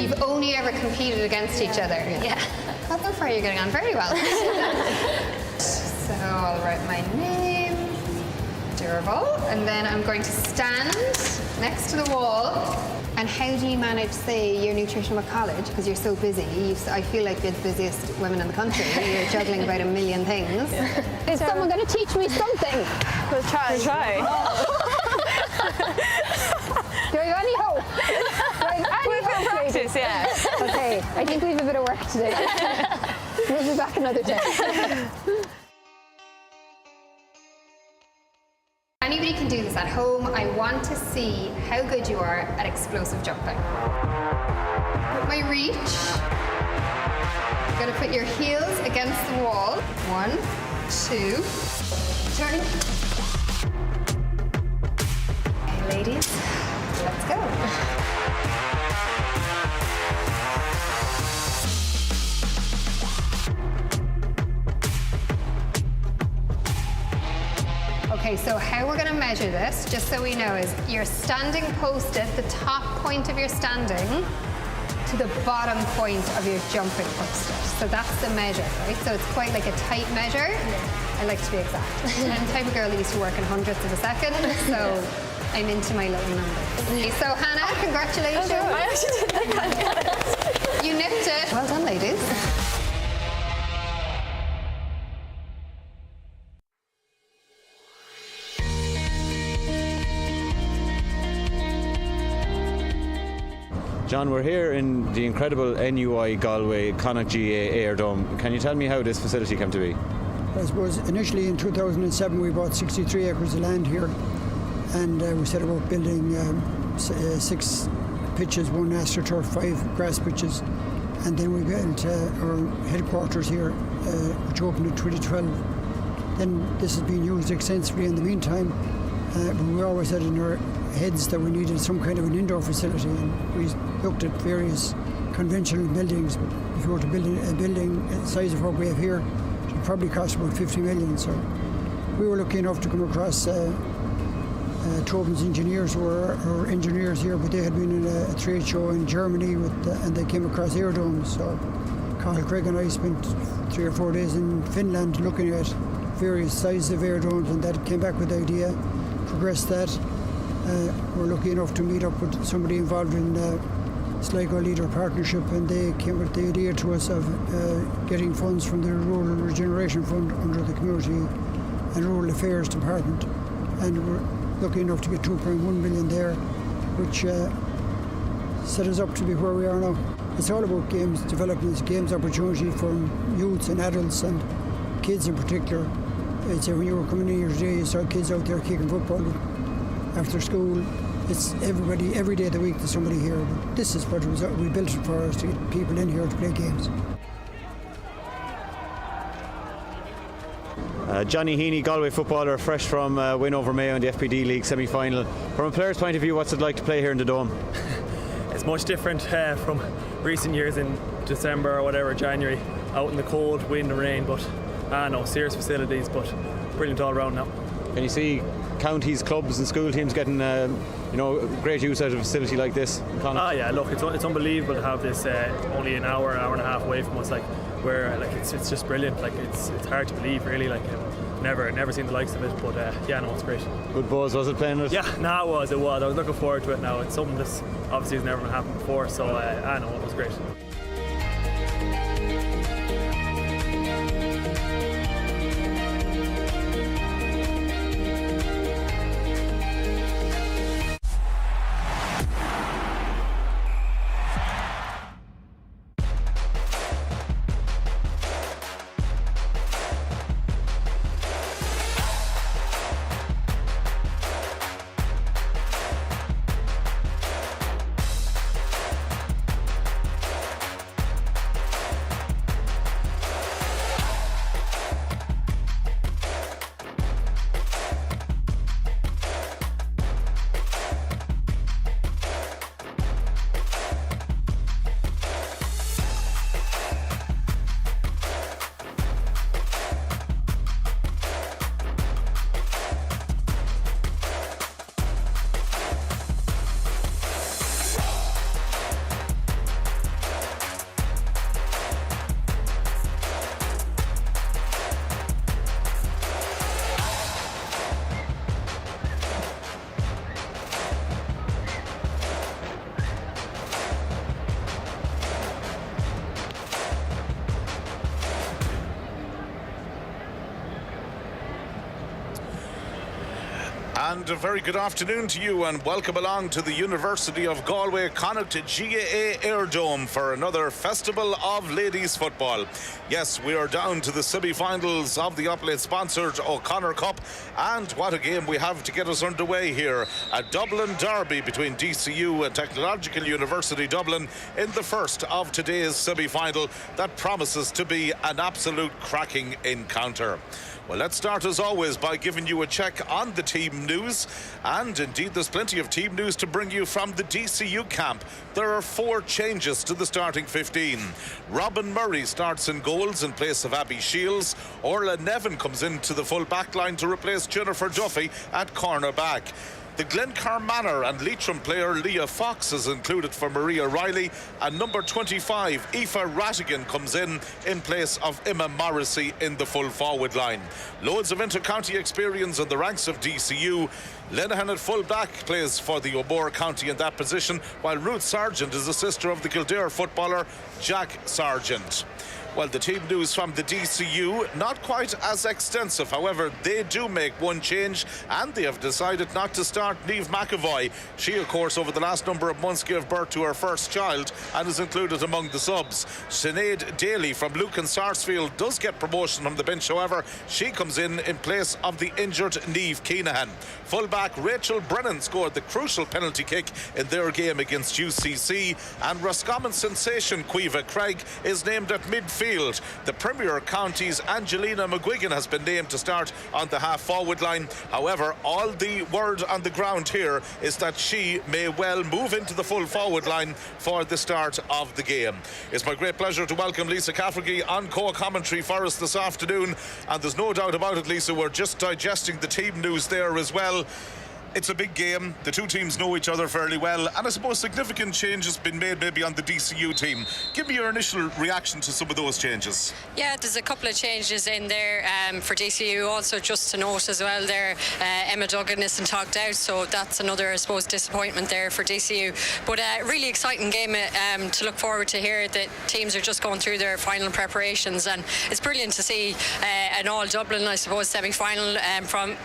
you've only ever competed against each other? Yeah. Well, so far you're getting on very well. So I'll write my name, durable, and then I'm going to stand next to the wall. And how do you manage, say, your nutrition with college? Because you're so busy. I feel like you're the busiest women in the country. You're juggling about a million things. Yeah. Is someone going to teach me something? We'll try. Do I have any hope? Practice, yeah. Okay, I think we have a bit of work to do. We'll be back another day. Anybody can do this at home. I want to see how good you are at explosive jumping. Put my reach. I'm going to put your heels against the wall. 1, 2, turn. Okay, ladies, let's go. Okay, so how we're going to measure this, just so we know, is you're standing posted, the top point of your standing, to the bottom point of your jumping posted. So that's the measure, right? So it's quite like a tight measure. Yeah. I like to be exact. And I'm the type of girl that used to work in hundredths of a second, so I'm into my little numbers. Okay, so Hannah, congratulations. I actually didn't think I'd get it. You nipped it. Well done, ladies. John, we're here in the incredible NUI Galway Connacht GA Air Dome. Can you tell me how this facility came to be? I suppose initially in 2007 we bought 63 acres of land here, and we set about building 6 pitches, 1 AstroTurf, 5 grass pitches, and then we built our headquarters here, which opened in 2012. Then this has been used extensively in the meantime, but we always had in our heads that we needed some kind of an indoor facility, and we looked at various conventional buildings. But if you were to build a building the size of what we have here, it would probably cost about 50 million. So we were lucky enough to come across Tobin's engineers, who were our engineers here, but they had been in a trade show in Germany and they came across air domes. So Carl Craig and I spent 3 or 4 days in Finland looking at various sizes of air domes, and that came back with the idea, progressed that. We're lucky enough to meet up with somebody involved in Sligo Leader Partnership, and they came with the idea to us of getting funds from the Rural Regeneration Fund under the Community and Rural Affairs Department, and we're lucky enough to get 2.1 million there, which set us up to be where we are now. It's all about games, developing this games opportunity for youths and adults and kids in particular. It's when you were coming in here today, you saw kids out there kicking football after school. It's everybody, every day of the week there's somebody here. But this is what it was, we built it for us, to get people in here to play games. Johnny Heaney, Galway footballer, fresh from win over Mayo in the FPD League semi-final. From a player's point of view, what's it like to play here in the Dome? It's much different from recent years in December or whatever, January, out in the cold, wind and rain, but no, serious facilities, but brilliant all around now. Can you see counties, clubs and school teams getting great use out of a facility like this in Connacht? Yeah, look, it's unbelievable to have this only an hour and a half away from us, it's just brilliant. It's hard to believe, really. Never seen the likes of it, but it's great. Good buzz, was it, playing it? Yeah, it was. I was looking forward to it now. It's something that's obviously has never happened before, so it was great. And a very good afternoon to you, and welcome along to the University of Galway Connacht GAA Airdome for another Festival of Ladies Football. Yes, we are down to the semi-finals of the Yoplait sponsored O'Connor Cup, and what a game we have to get us underway here. A Dublin derby between DCU and Technological University Dublin in the first of today's semi-final that promises to be an absolute cracking encounter. Well, let's start as always by giving you a check on the team news, and indeed there's plenty of team news to bring you from the DCU camp. There are 4 changes to the starting 15. Robin Murray starts in goals in place of Abby Shields. Orla Nevin comes into the full back line to replace Jennifer Duffy at cornerback. The Glencar Manor and Leitrim player Leah Fox is included for Maria Riley, and number 25 Aoife Rattigan comes in place of Emma Morrissey in the full forward line. Loads of inter-county experience in the ranks of DCU. Lenahan at full back plays for the O'Bore County in that position, while Ruth Sargent is the sister of the Kildare footballer Jack Sargent. Well, the team news from the DCU, not quite as extensive. However, they do make one change, and they have decided not to start Niamh McAvoy. She, of course, over the last number of months gave birth to her first child and is included among the subs. Sinead Daly from Lucan Sarsfield does get promotion from the bench. However, she comes in place of the injured Niamh Keenahan. Fullback Rachel Brennan scored the crucial penalty kick in their game against UCC, and Roscommon sensation Caoimhe Craig is named at midfield. The Premier County's Angelina McGuigan has been named to start on the half-forward line. However, all the word on the ground here is that she may well move into the full forward line for the start of the game. It's my great pleasure to welcome Lisa Cafferty on co-commentary for us this afternoon. And there's no doubt about it, Lisa, we're just digesting the team news there as well. It's a big game. The two teams know each other fairly well, and I suppose significant changes been made maybe on the DCU team. Give me your initial reaction to some of those changes. Yeah, there's a couple of changes in there for DCU. Also, just to note as well there, Emma Duggan isn't talked out, so that's another, I suppose, disappointment there for DCU. But a really exciting game to look forward to here. The teams are just going through their final preparations, and it's brilliant to see an all-Dublin, I suppose, semi-final from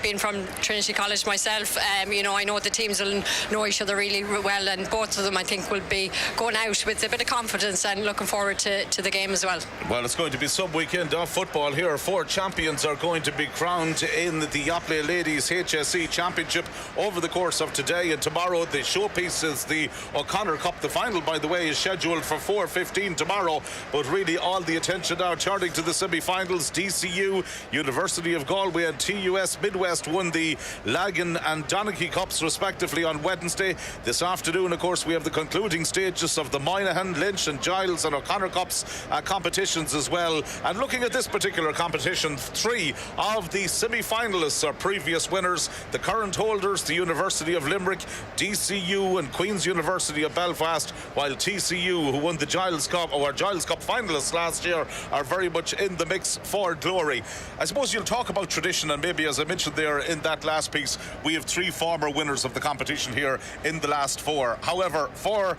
Trinity College myself. You know, I know the teams will know each other really well, and both of them, I think, will be going out with a bit of confidence and looking forward to the game as well. Well, it's going to be some weekend of football here. 4 champions are going to be crowned in the Yoplait Ladies HSE Championship over the course of today and tomorrow. The showpiece is the O'Connor Cup. The final, by the way, is scheduled for 4:15 tomorrow, but really all the attention now turning to the semi-finals. DCU, University of Galway and TUS Midwest won the Lagan and Donegal Cups respectively on Wednesday. This afternoon, of course, we have the concluding stages of the Moynihan, Lynch and Giles and O'Connor Cups competitions as well. And looking at this particular competition, 3 of the semi-finalists are previous winners. The current holders, the University of Limerick, DCU and Queen's University of Belfast, while TCU, who won the Giles Cup finalists last year, are very much in the mix for glory. I suppose you'll talk about tradition, and maybe, as I mentioned there in that last piece, we have 3 former winners of the competition here in the last 4. However, for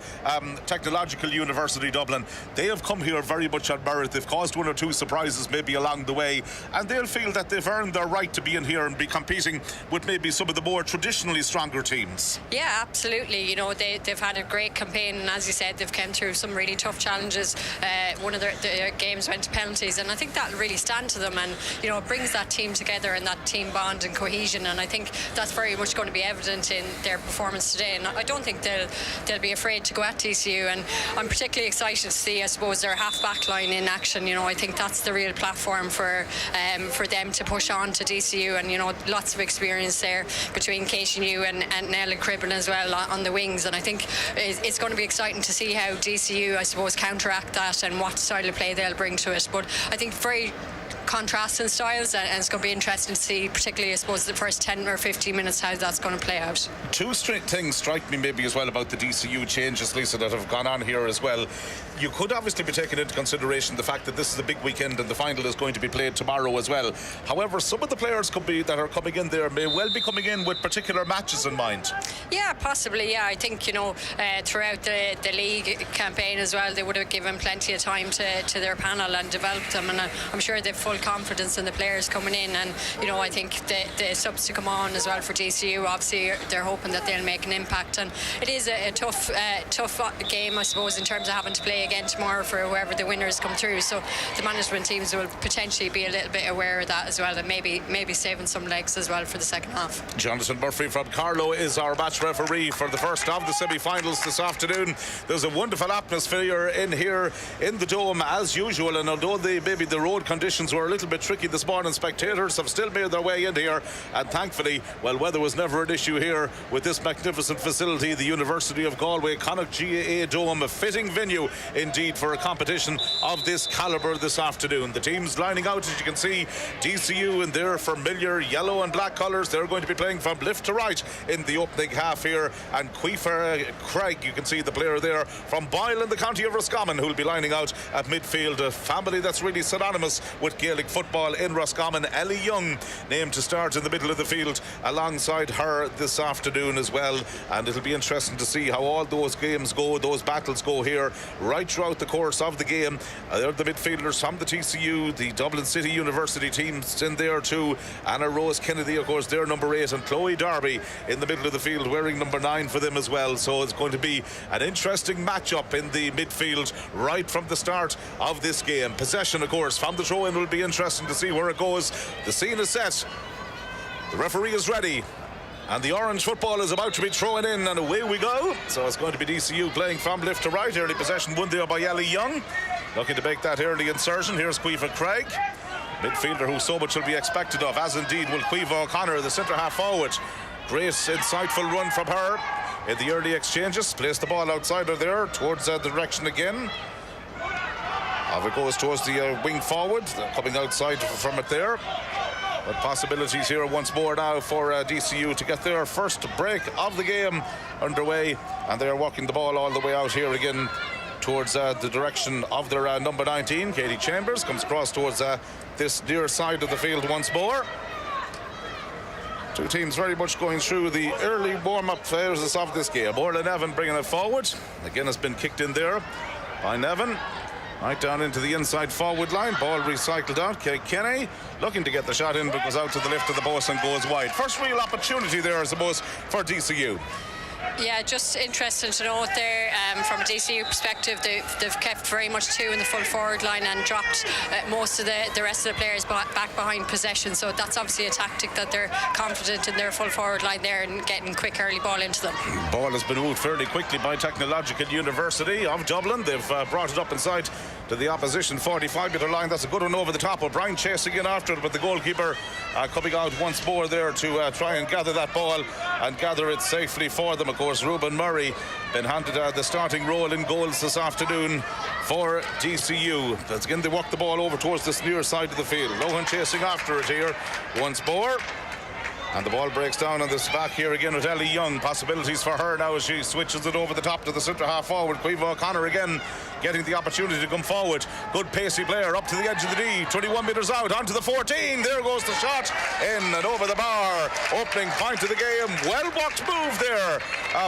Technological University Dublin, they have come here very much on merit. They've caused 1 or 2 surprises maybe along the way, and they'll feel that they've earned their right to be in here and be competing with maybe some of the more traditionally stronger teams. Yeah, absolutely. You know, they've had a great campaign, and as you said, they've come through some really tough challenges. One of their games went to penalties, and I think that'll really stand to them, and you know, it brings that team together and that team bond and cohesion, and I think that's very much going to be evident in their performance today. And I don't think they'll be afraid to go at DCU, and I'm particularly excited to see, I suppose, their half-back line in action. You know, I think that's the real platform for them to push on to DCU, and you know, lots of experience there between Katie New and Nell and Cribben as well on the wings, and I think it's going to be exciting to see how DCU, I suppose, counteract that and what style of play they'll bring to it. But I think very contrasting styles, and it's going to be interesting to see, particularly I suppose the first 10 or 15 minutes, how that's going to play out. 2 things strike me maybe as well about the DCU changes, Lisa, that have gone on here as well. You could obviously be taking into consideration the fact that this is a big weekend and the final is going to be played tomorrow as well. However, some of the players that are coming in there may well be coming in with particular matches in mind. Yeah, possibly. Yeah, I think, you know, throughout the league campaign as well, they would have given plenty of time to their panel and developed them, and I'm sure they've full confidence in the players coming in, and I think the subs to come on as well for DCU, obviously they're hoping that they'll make an impact, and it is a tough game, I suppose, in terms of having to play again tomorrow for whoever the winners come through. So the management teams will potentially be a little bit aware of that as well, and maybe saving some legs as well for the second half. Jonathan Murphy from Carlow is our match referee for the first of the semi-finals this afternoon. There's a wonderful atmosphere in here in the Dome as usual, and although maybe the road conditions were a little bit tricky this morning, spectators have still made their way in here, and thankfully, well, weather was never an issue here with this magnificent facility, the University of Galway Connacht GAA Dome, a fitting venue indeed for a competition of this calibre this afternoon. The teams lining out, as you can see, DCU in their familiar yellow and black colours. They're going to be playing from left to right in the opening half here, and Queefer Craig, you can see the player there from Boyle in the county of Roscommon, who'll be lining out at midfield, a family that's really synonymous with Gaelic football in Roscommon. Ellie Young named to start in the middle of the field alongside her this afternoon as well, and it'll be interesting to see how all those games go, those battles go here right throughout the course of the game. They're the midfielders from the TCU, the Dublin City University teams in there too. Anna Rose Kennedy, of course, they're number 8, and Chloe Darby in the middle of the field wearing number 9 for them as well. So it's going to be an interesting matchup in the midfield right from the start of this game. Possession, of course, from the throw-in will be interesting to see where it goes. The scene is set. The referee is ready, and the orange football is about to be thrown in, and away we go. So it's going to be DCU playing from left to right. Early possession won there by Ellie Young, looking to make that early insertion. Here's Queefa Craig, midfielder who so much will be expected of, as indeed will Queeva O'Connor, the centre half forward. Great insightful run from her in the early exchanges. Placed the ball outside her there towards the direction again. Off it goes towards the wing forward, coming outside from it there. But possibilities here once more now for DCU to get their first break of the game underway, and they are walking the ball all the way out here again towards the direction of their number 19. Katie Chambers comes across towards this near side of the field once more. Two teams very much going through the early warm-up phases of this game. Orla Nevin bringing it forward. Again, has been kicked in there by Nevin. Right down into the inside forward line. Ball recycled out. Kate Kenny looking to get the shot in, but goes out to the left of the post and goes wide. First real opportunity there, I suppose, for DCU. Yeah, just interesting to note there from a DCU perspective, they've kept very much 2 in the full forward line and dropped most of the rest of the players back behind possession. So that's obviously a tactic that they're confident in their full forward line there and getting quick early ball into them. Ball has been moved fairly quickly by Technological University of Dublin. They've brought it up inside to the opposition 45-metre line. That's a good one over the top. O'Brien chasing in after it, but the goalkeeper coming out once more there to try and gather that ball and gather it safely for them. Of course, Ruben Murray been handed the starting role in goals this afternoon for DCU. That's again, they walk the ball over towards this near side of the field. Lohan chasing after it here once more. And the ball breaks down on this back here again with Ellie Young. Possibilities for her now as she switches it over the top to the centre half forward. Queeva O'Connor again getting the opportunity to come forward. Good pacey player up to the edge of the D. 21 metres out onto the 14. There goes the shot in and over the bar. Opening point of the game. Well blocked move there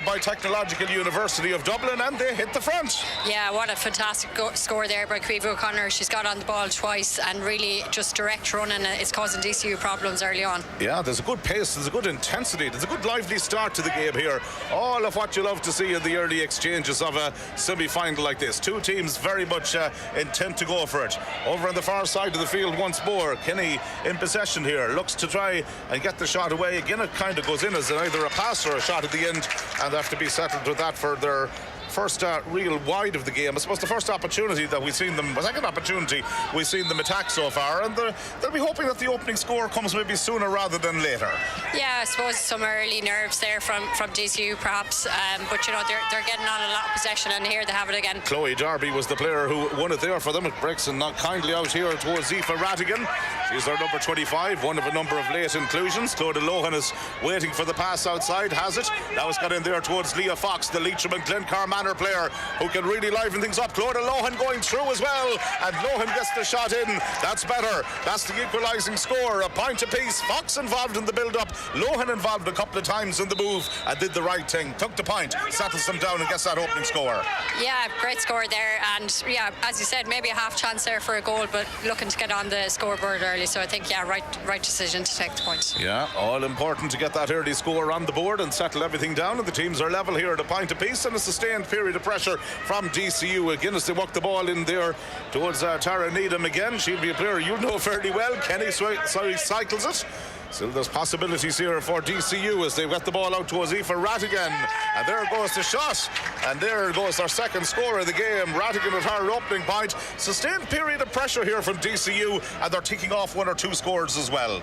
by Technological University of Dublin, and they hit the front. Yeah, what a fantastic score there by Queeva O'Connor. She's got on the ball twice and really just direct running. It's causing DCU problems early on. Yeah, there's a good pace, there's a good intensity, there's a good lively start to the game here. All of what you love to see in the early exchanges of a semi-final like this. Two teams very much intent to go for it. Over on the far side of the field once more, Kenny in possession here, looks to try and get the shot away. Again, it kind of goes in as either a pass or a shot at the end, and they have to be settled with that for their first real wide of the game. I suppose the first opportunity that we've seen them, second opportunity we've seen them attack so far, and they'll be hoping that the opening score comes maybe sooner rather than later. Yeah, I suppose some early nerves there from DCU perhaps, but you know they're getting on a lot of possession, and here they have it again. Chloe Darby was the player who won it there for them. It breaks and not kindly out here towards Aoife Rattigan. She's our number 25, one of a number of late inclusions. Clodagh Lohan is waiting for the pass outside, has it. Now it's got in there towards Leah Fox, the Leitrim and Glencar Manor player, who can really liven things up. Clodagh Lohan going through as well, and Lohan gets the shot in. That's better. That's the equalising score. A point apiece. Fox involved in the build-up. Lohan involved a couple of times in the move and did the right thing. Took the point, settles them down and gets that opening score. Yeah, great score there, and yeah, as you said, maybe a half chance there for a goal, but looking to get on the scoreboard early. So I think, yeah, right decision to take the point. Yeah, all important to get that early score on the board and settle everything down. And the teams are level here at a point apiece, and a sustained period of pressure from DCU again as they walk the ball in there towards Tara Needham again. She'll be a player you know fairly well. Kenny cycles it. Still there's possibilities here for DCU as they've got the ball out towards Aoife Rattigan, and there goes the shot, and there goes their second score of the game. Rattigan at her opening point. Sustained period of pressure here from DCU, and they're ticking off one or two scores as well.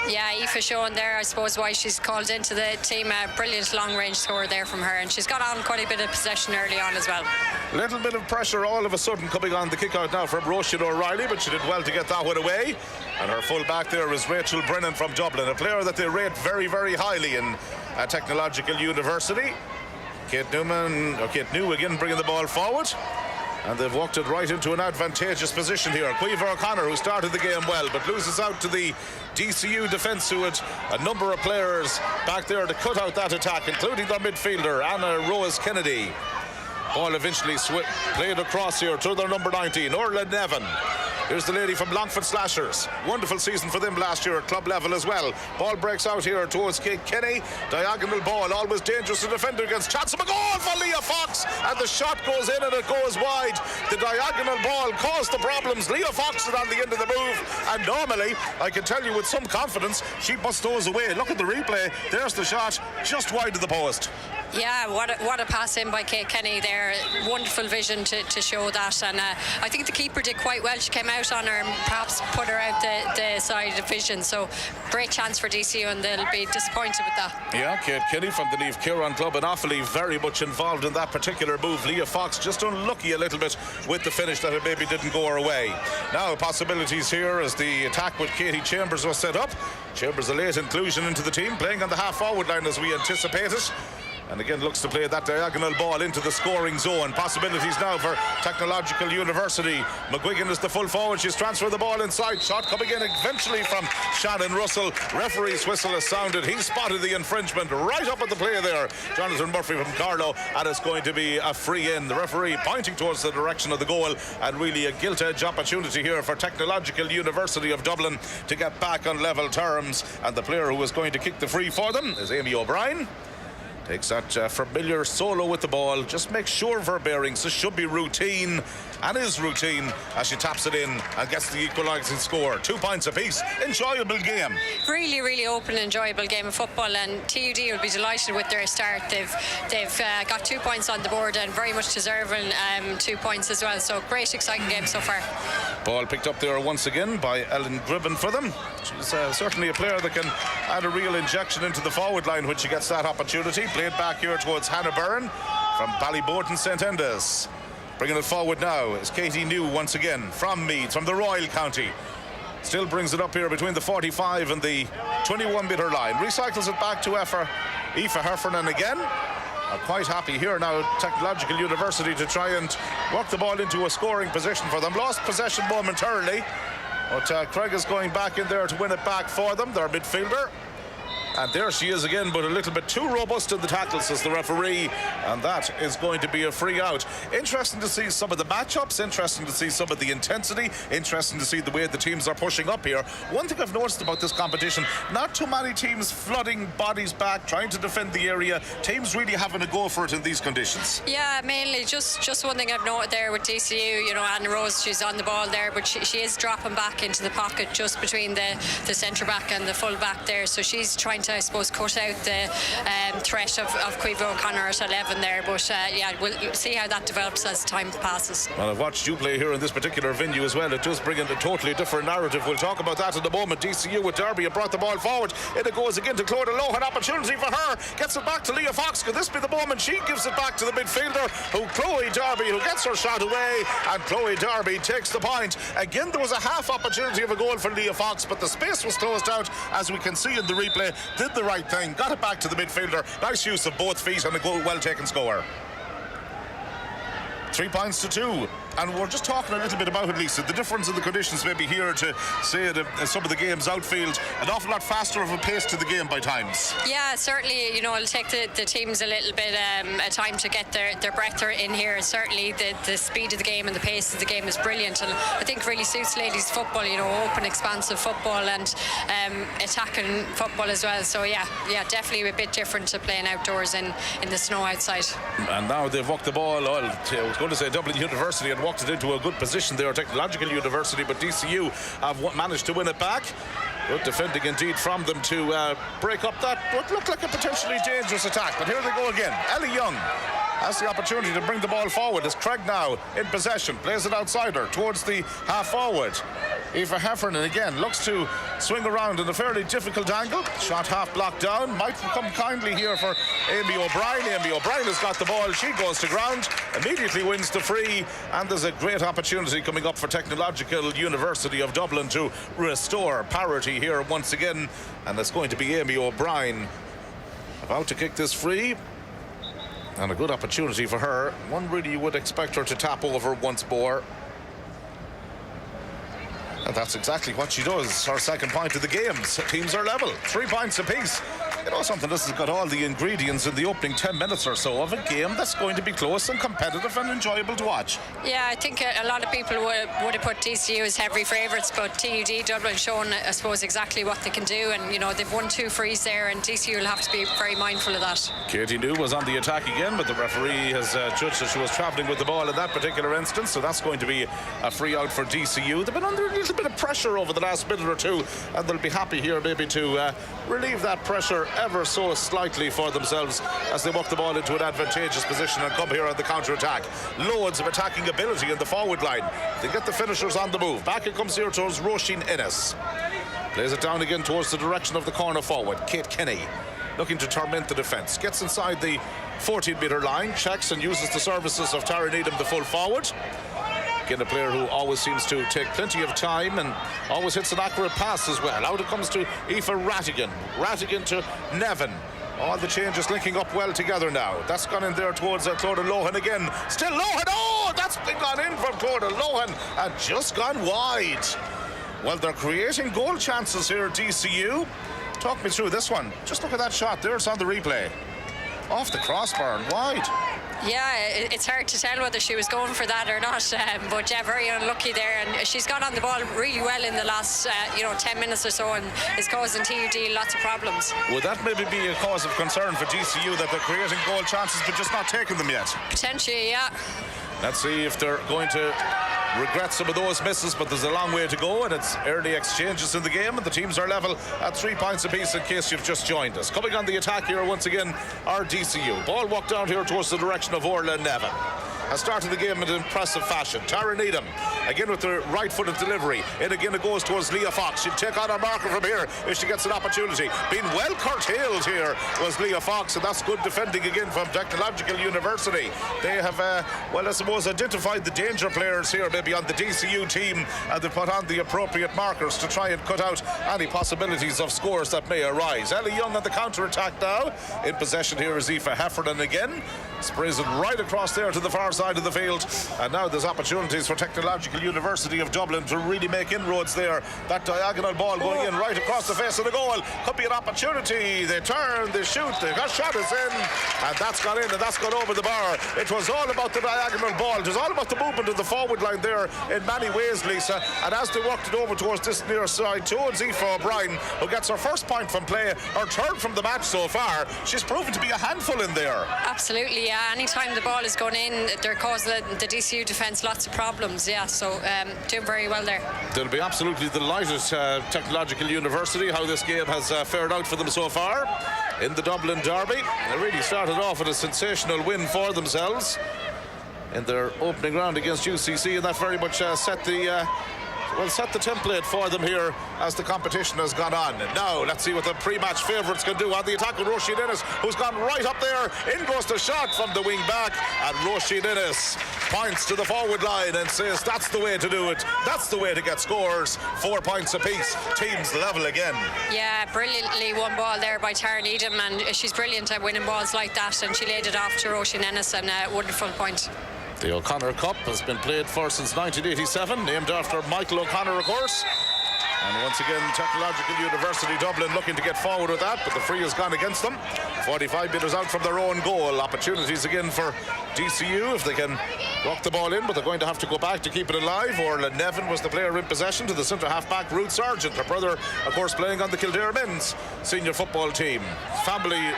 Yeah, Aoife showing there, I suppose, why she's called into the team. A brilliant long-range score there from her, and she's got on quite a bit of possession early on as well. Little bit of pressure all of a sudden coming on the kick-out now from Roisin O'Reilly, but she did well to get that one away. And her full back there is Rachel Brennan from Dublin, a player that they rate very, very highly in Technological University. Kate New again bringing the ball forward. And they've walked it right into an advantageous position here. Caoimhe O'Connor, who started the game well, but loses out to the DCU defence, who had a number of players back there to cut out that attack, including their midfielder, Anna Rose Kennedy. Ball eventually played across here to their number 19, Orla Nevin. Here's the lady from Longford Slashers. Wonderful season for them last year at club level as well. Ball breaks out here towards Kate Kenny. Diagonal ball, always dangerous to defend against. Chance of a goal for Leah Fox, and the shot goes in and it goes wide. The diagonal ball caused the problems. Leah Fox is on the end of the move, and normally, I can tell you with some confidence, she busts those away. Look at the replay. There's the shot, just wide of the post. Yeah, what a pass in by Kate Kenny there. Wonderful vision to show that, and I think the keeper did quite well. She came out on her and perhaps put her out the side of vision, so great chance for DCU, and they'll be disappointed with that. Yeah, Kate Kenny from the Leave Kieran club, and Offaly very much involved in that particular move. Leah Fox just unlucky a little bit with the finish, that it maybe didn't go her way. Now possibilities here as the attack with Katie Chambers was set up. Chambers a late inclusion into the team, playing on the half forward line as we anticipated. And again looks to play that diagonal ball into the scoring zone. Possibilities now for Technological University. McGuigan is the full forward. She's transferred the ball inside. Shot coming in eventually from Shannon Russell. Referee's whistle has sounded. He spotted the infringement right up at the play there. Jonathan Murphy from Carlow, and it's going to be a free in. The referee pointing towards the direction of the goal, and really a gilt-edge opportunity here for Technological University of Dublin to get back on level terms. And the player who is going to kick the free for them is Amy O'Brien. Takes that familiar solo with the ball. Just make sure of her bearings. This should be routine, and is routine, as she taps it in and gets the equalising score. 2 points apiece. Enjoyable game. Really, really open, enjoyable game of football, and TUD will be delighted with their start. They've got 2 points on the board, and very much deserving 2 points as well. So great, exciting game so far. Ball picked up there once again by Ellen Gribben for them. She's certainly a player that can add a real injection into the forward line when she gets that opportunity. Played back here towards Hannah Byrne from Ballybourton St Enda's. Bringing it forward now is Katie New once again from Meath, from the Royal County. Still brings it up here between the 45 and the 21-metre line. Recycles it back to Aoife Heffernan again. Are quite happy here now, Technological University, to try and work the ball into a scoring position for them. Lost possession momentarily, but Craig is going back in there to win it back for them, their midfielder. And there she is again, but a little bit too robust in the tackle, says the referee, and that is going to be a free out. Interesting to see some of the matchups, interesting to see some of the intensity, interesting to see the way the teams are pushing up here. One thing I've noticed about this competition, not too many teams flooding bodies back, trying to defend the area. Teams really having a go for it in these conditions. Yeah, mainly just one thing I've noted there with DCU, you know, Anna Rose, she's on the ball there, but she is dropping back into the pocket just between the centre back and the full back there, so she's trying to to, I suppose, cut out the threat of Caoimhe O'Connor at 11 there. But yeah, we'll see how that develops as time passes. Well, I've watched Yoplait here in this particular venue as well. It does bring in a totally different narrative. We'll talk about that in a moment. DCU with Derby have brought the ball forward. In it goes again to Clodagh Lohan. Opportunity for her. Gets it back to Leah Fox. Could this be the moment she gives it back to the midfielder, Chloe Derby, who gets her shot away, and Chloe Derby takes the point. Again, there was a half opportunity of a goal for Leah Fox, but the space was closed out, as we can see in the replay. Did the right thing, got it back to the midfielder. Nice use of both feet and a well taken score. 3 points to 2. And we're just talking a little bit about it, Lisa. The difference in the conditions maybe here to say that some of the games outfield, an awful lot faster of a pace to the game by times. Yeah, certainly, you know, it'll take the teams a little bit of time to get their breath in here. Certainly the speed of the game and the pace of the game is brilliant, and I think really suits ladies football, you know, open, expansive football and attacking football as well. So yeah, definitely a bit different to playing outdoors in the snow outside. And now they've walked the ball, I was going to say Dublin University had walked it into a good position there, Technological University, but DCU have managed to win it back. Good defending indeed from them to break up that what looked like a potentially dangerous attack. But here they go again. Ellie Young has the opportunity to bring the ball forward as Craig now in possession, plays it outside her towards the half forward. Eva Heffernan again looks to swing around in a fairly difficult angle. Shot half blocked down. Might come kindly here for Amy O'Brien. Amy O'Brien has got the ball. She goes to ground, immediately wins the free, and there's a great opportunity coming up for Technological University of Dublin to restore parity here once again, and it's going to be Amy O'Brien about to kick this free. And a good opportunity for her. One really you would expect her to tap over once more. And that's exactly what she does. Her second point of the game. Teams are level. 3 points apiece. You know something, this has got all the ingredients in the opening 10 minutes or so of a game that's going to be close and competitive and enjoyable to watch. Yeah, I think a lot of people would have put DCU as heavy favourites, but TUD Dublin shown, I suppose, exactly what they can do, and you know they've won 2 frees there, and DCU will have to be very mindful of that. Katie New was on the attack again, but the referee has judged that she was travelling with the ball in that particular instance, so that's going to be a free out for DCU. They've been under a little bit of pressure over the last minute or two, and they'll be happy here maybe to relieve that pressure ever so slightly for themselves as they walk the ball into an advantageous position and come here on the counter-attack. Loads of attacking ability in the forward line. They get the finishers on the move. Back it comes here towards Roisin Ennis. Plays it down again towards the direction of the corner forward. Kate Kenny looking to torment the defence. Gets inside the 14-metre line, checks and uses the services of Tara Needham, the full forward. Again, a player who always seems to take plenty of time and always hits an accurate pass as well. Out it comes to Aoife Rattigan. Rattigan to Nevin. All the changes linking up well together now. That's gone in there towards Clodagh Lohan again. Still Lohan. Oh, that's been gone in from Clodagh Lohan and just gone wide. Well, they're creating goal chances here at DCU. Talk me through this one. Just look at that shot there. It's on the replay. Off the crossbar and wide. Yeah, it's hard to tell whether she was going for that or not, but yeah, very unlucky there, and she's got on the ball really well in the last 10 minutes or so, and is causing TUD lots of problems. Would that maybe be a cause of concern for DCU, that they're creating goal chances but just not taking them yet? Potentially, yeah. Let's see if they're going to regret some of those misses, but there's a long way to go, and it's early exchanges in the game, and the teams are level at 3 points apiece in case you've just joined us. Coming on the attack here once again are DCU. Ball walked down here towards the direction of Orla Nevin. Has started the game in an impressive fashion. Tara Needham again with the right-footed delivery. In again it goes towards Leah Fox. She'll take on her marker from here if she gets an opportunity. Being well curtailed here was Leah Fox, and that's good defending again from Technological University. They have, I suppose, identified the danger players here maybe on the DCU team, and they've put on the appropriate markers to try and cut out any possibilities of scores that may arise. Ellie Young on the counter-attack now. In possession here is Aoife Heffernan again. Sprays it right across there to the far side of the field, and now there's opportunities for Technological University of Dublin to really make inroads there. That diagonal ball going in right across the face of the goal could be an opportunity. They turn, they shoot, the shot is in, and that's gone in, and that's gone over the bar. It was all about the diagonal ball. It was all about the movement of the forward line there in many ways, Lisa, and as they worked it over towards this near side towards Aoife O'Brien, who gets her first point from play, her third from the match so far. She's proven to be a handful in there. Absolutely, yeah. Anytime the ball is going in, they're causing the DCU defence lots of problems. Yeah, so doing very well there. They'll be absolutely delighted, Technological University, how this game has fared out for them so far in the Dublin Derby. They really started off with a sensational win for themselves in their opening round against UCC, and that very much set the template for them here as the competition has gone on. And now let's see what the pre-match favourites can do. On the attack with Roisin Ennis, who's gone right up there. In goes the shot from the wing back, and Roisin Ennis points to the forward line and says that's the way to do it. That's the way to get scores. 4 points apiece. Teams level again. Yeah, brilliantly won ball there by Tara Needham, and she's brilliant at winning balls like that, and she laid it off to Roisin Ennis, and a wonderful point. The O'Connor Cup has been played for since 1987, named after Michael O'Connor, of course. And once again, Technological University Dublin looking to get forward with that, but the free has gone against them. 45 metres out from their own goal. Opportunities again for DCU if they can rock the ball in, but they're going to have to go back to keep it alive. Orla Nevin was the player in possession to the centre half-back, Ruth Sargent, her brother, of course, playing on the Kildare men's senior football team. Family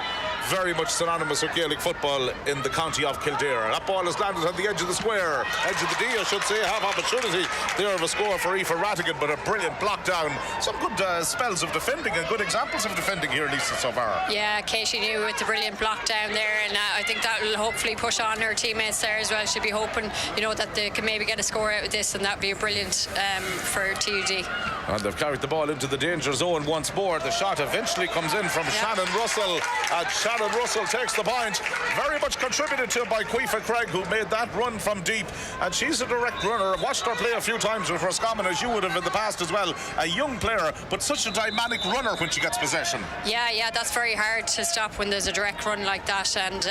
very much synonymous with Gaelic football in the county of Kildare. That ball has landed on the edge of the square, edge of the D, I should say. Have opportunity there of a score for Aoife Rattigan, but a brilliant block down. Some good spells of defending and good examples of defending here, Lisa, so far. Yeah, Katie New with the brilliant block down there, and I think that will hopefully push on her teammates there as well. She'll be hoping, that they can maybe get a score out of this, and that would be a brilliant for TUD. And they've carried the ball into the danger zone once more. The shot eventually comes in from Shannon Russell, and Shannon Russell takes the point. Very much contributed to by Cuifa Craig, who made that run from deep, and she's a direct runner. I've watched her play a few times with Roscommon, as you would have in the past as well. A young player, but such a dynamic runner when she gets possession. Yeah, that's very hard to stop when there's a direct run like that, and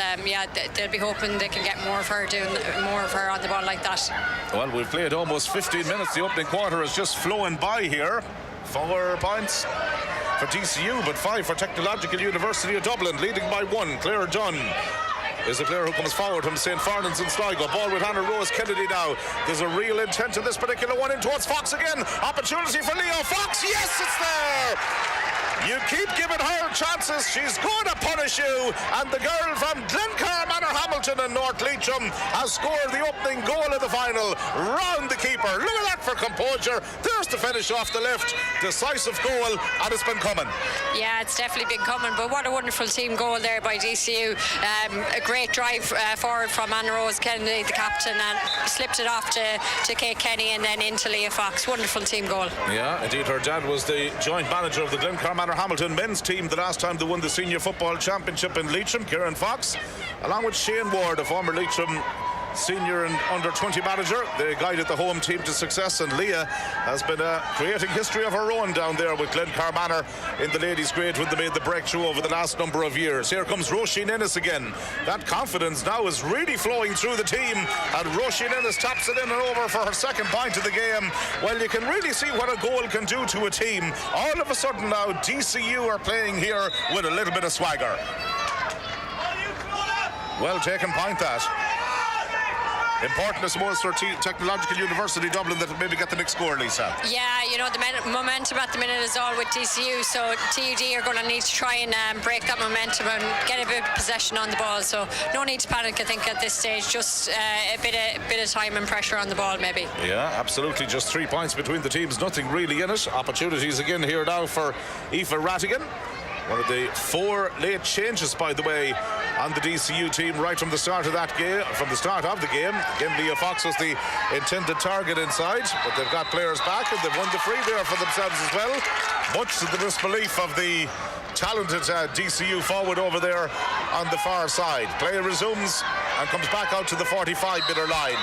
they'll be hoping they can get more of her on the ball like that. Well, we've played almost 15 minutes. The opening quarter is just flowing by here. 4 points for DCU, but 5 for Technological University of Dublin, leading by 1. Claire Dunn is a player who comes forward from St. Farnans in Sligo. Ball with Hannah Rose Kennedy now. There's a real intent in this particular one in towards Fox again. Opportunity for Leo Fox. Yes, it's there. You keep giving her chances, she's going to punish you. And the girl from Glencar Manor Hamilton and North Leitrim has scored the opening goal of the final. Round the keeper. Look at that for composure. There's the finish off the left. Decisive goal, and it's been coming. Yeah, it's definitely been coming, but what a wonderful team goal there by DCU. A great drive forward from Anna Rose Kennedy, the captain, and slipped it off to Kate Kenny and then into Leah Fox. Wonderful team goal. Yeah, indeed, her dad was the joint manager of the Glencar Manor Hamilton men's team the last time they won the senior football championship in Leitrim, Kieran Fox, along with Shane Ward, a former Leitrim senior and under 20 manager. They guided the home team to success, and Leah has been creating history of her own down there with Glencar Manor in the ladies' grade when they made the breakthrough over the last number of years. Here comes Roisin Ennis again. That confidence now is really flowing through the team, and Roisin Ennis taps it in and over for her second point of the game. Well, you can really see what a goal can do to a team. All of a sudden now DCU are playing here with a little bit of swagger. Well taken point, that. Important, I suppose, for Technological University Dublin that maybe get the next score, Lisa. Yeah, the momentum at the minute is all with DCU, so TUD are going to need to try and break that momentum and get a bit of possession on the ball. So no need to panic, I think, at this stage. Just a bit of time and pressure on the ball, maybe. Yeah, absolutely. Just 3 points between the teams. Nothing really in it. Opportunities again here now for Aoife Rattigan. One of the 4 late changes, by the way, on the DCU team right from the start of that game. From the start of the game, again, Leah Fox was the intended target inside, but they've got players back and they've won the free there for themselves as well. Much to the disbelief of the talented DCU forward over there on the far side. Play resumes and comes back out to the 45-metre line.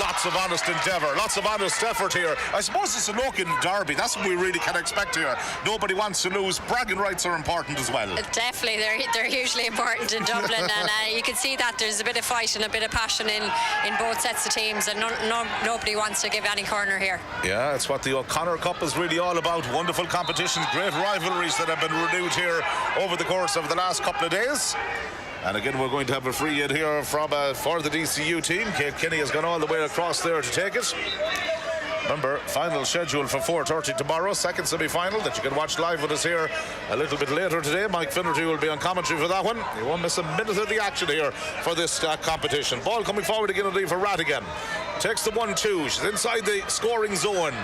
Lots of honest endeavour, lots of honest effort here. I suppose it's a Logan derby. That's what we really can expect here. Nobody wants to lose. Bragging rights are important as well. Definitely, they're hugely important in Dublin, and you can see that there's a bit of fight and a bit of passion in both sets of teams, and nobody wants to give any corner here. Yeah, it's what the O'Connor Cup is really all about. Wonderful competition, great rivalries that have been renewed here over the course of the last couple of days. And again, we're going to have a free hit here for the DCU team. Kate Kenny has gone all the way across there to take it. Remember, final schedule for 4:30 tomorrow, second semi-final that you can watch live with us here a little bit later today. Mike Finnerty will be on commentary for that one. You won't miss a minute of the action here for this competition. Ball coming forward again for Rattigan. Takes the 1-2. She's inside the scoring zone.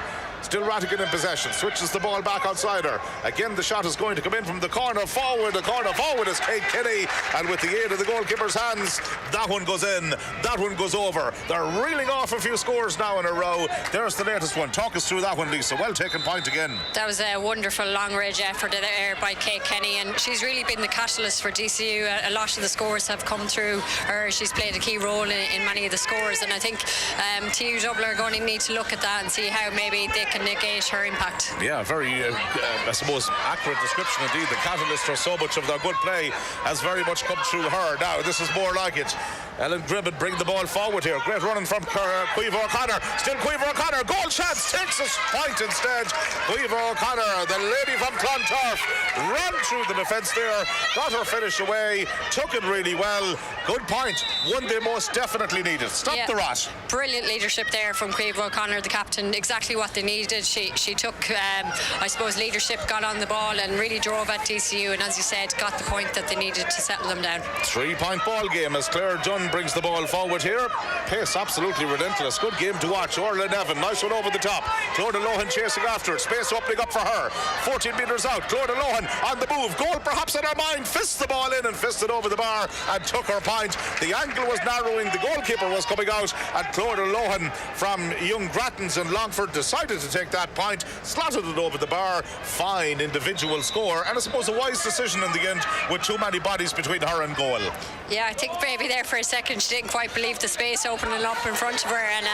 Still Rattigan in possession. Switches the ball back outside her. Again, the shot is going to come in from the corner forward. The corner forward is Kate Kinney. And with the aid of the goalkeeper's hands, that one goes in. That one goes over. They're reeling off a few scores now in a row. There's the latest one. Talk us through that one, Lisa. Well taken point again. That was a wonderful long-range effort there by Kate Kenny, and she's really been the catalyst for DCU. A lot of the scores have come through her. She's played a key role in many of the scores, and I think DCUDÉ are going to need to look at that and see how maybe they can negate her impact. Yeah, very, I suppose, accurate description indeed. The catalyst for so much of their good play has very much come through her. Now, this is more like it. Ellen Gribben bring the ball forward here. Great running from Caoimhe O'Connor. Still Caoimhe O'Connor. Goal chance. Takes a point instead. Caoimhe O'Connor, the lady from Clontarf, ran through the defence there. Got her finish away. Took it really well. Good point. One they most definitely needed. Stop the rot. Brilliant leadership there from Caoimhe O'Connor, the captain. Exactly what they needed. She took, I suppose, leadership, got on the ball and really drove at DCU, and as you said, got the point that they needed to settle them down. 3-point ball game as Claire Dunn brings the ball forward here. Pace absolutely relentless. Good game to watch. Orla Nevin, nice one over the top. Clodagh Lohan chasing after it. Space opening up for her. 14 metres out. Clodagh Lohan on the move. Goal perhaps in her mind. Fists the ball in and fisted over the bar and took her point. The angle was narrowing. The goalkeeper was coming out, and Clodagh Lohan from Young Grattans in Longford decided to take that point, slotted it over the bar. Fine individual score, and I suppose a wise decision in the end with too many bodies between her and goal. Yeah, I think maybe there for a second she didn't quite believe the space opening up in front of her, and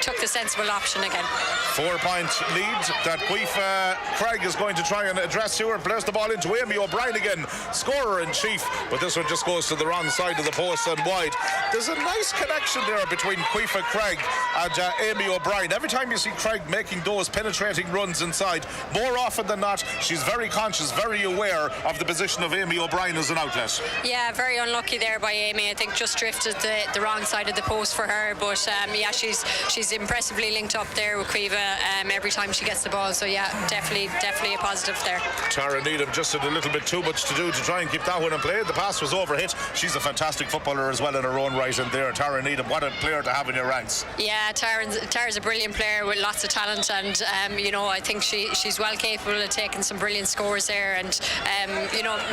took the sensible option again. 4-point lead that Caoimhe Craig is going to try and address here, and plays the ball into Amy O'Brien again, scorer in chief, but this one just goes to the wrong side of the post and wide. There's a nice connection there between Caoimhe Craig and Amy O'Brien. Every time you see Craig making those penetrating runs inside, more often than not, she's very conscious, very aware of the position of Amy O'Brien as an outlet. Yeah, very unlucky there by Amy. I think just drifted the wrong side of the post for her, but she's impressively linked up there with Caoimhe every time she gets the ball, so yeah, definitely a positive there. Tara Needham just had a little bit too much to do to try and keep that one in play. The pass was overhit. She's a fantastic footballer as well in her own right, and there, Tara Needham, what a player to have in your ranks. Yeah, Tara's a brilliant player with lots of talent, and I think she's well capable of taking some brilliant scores there, and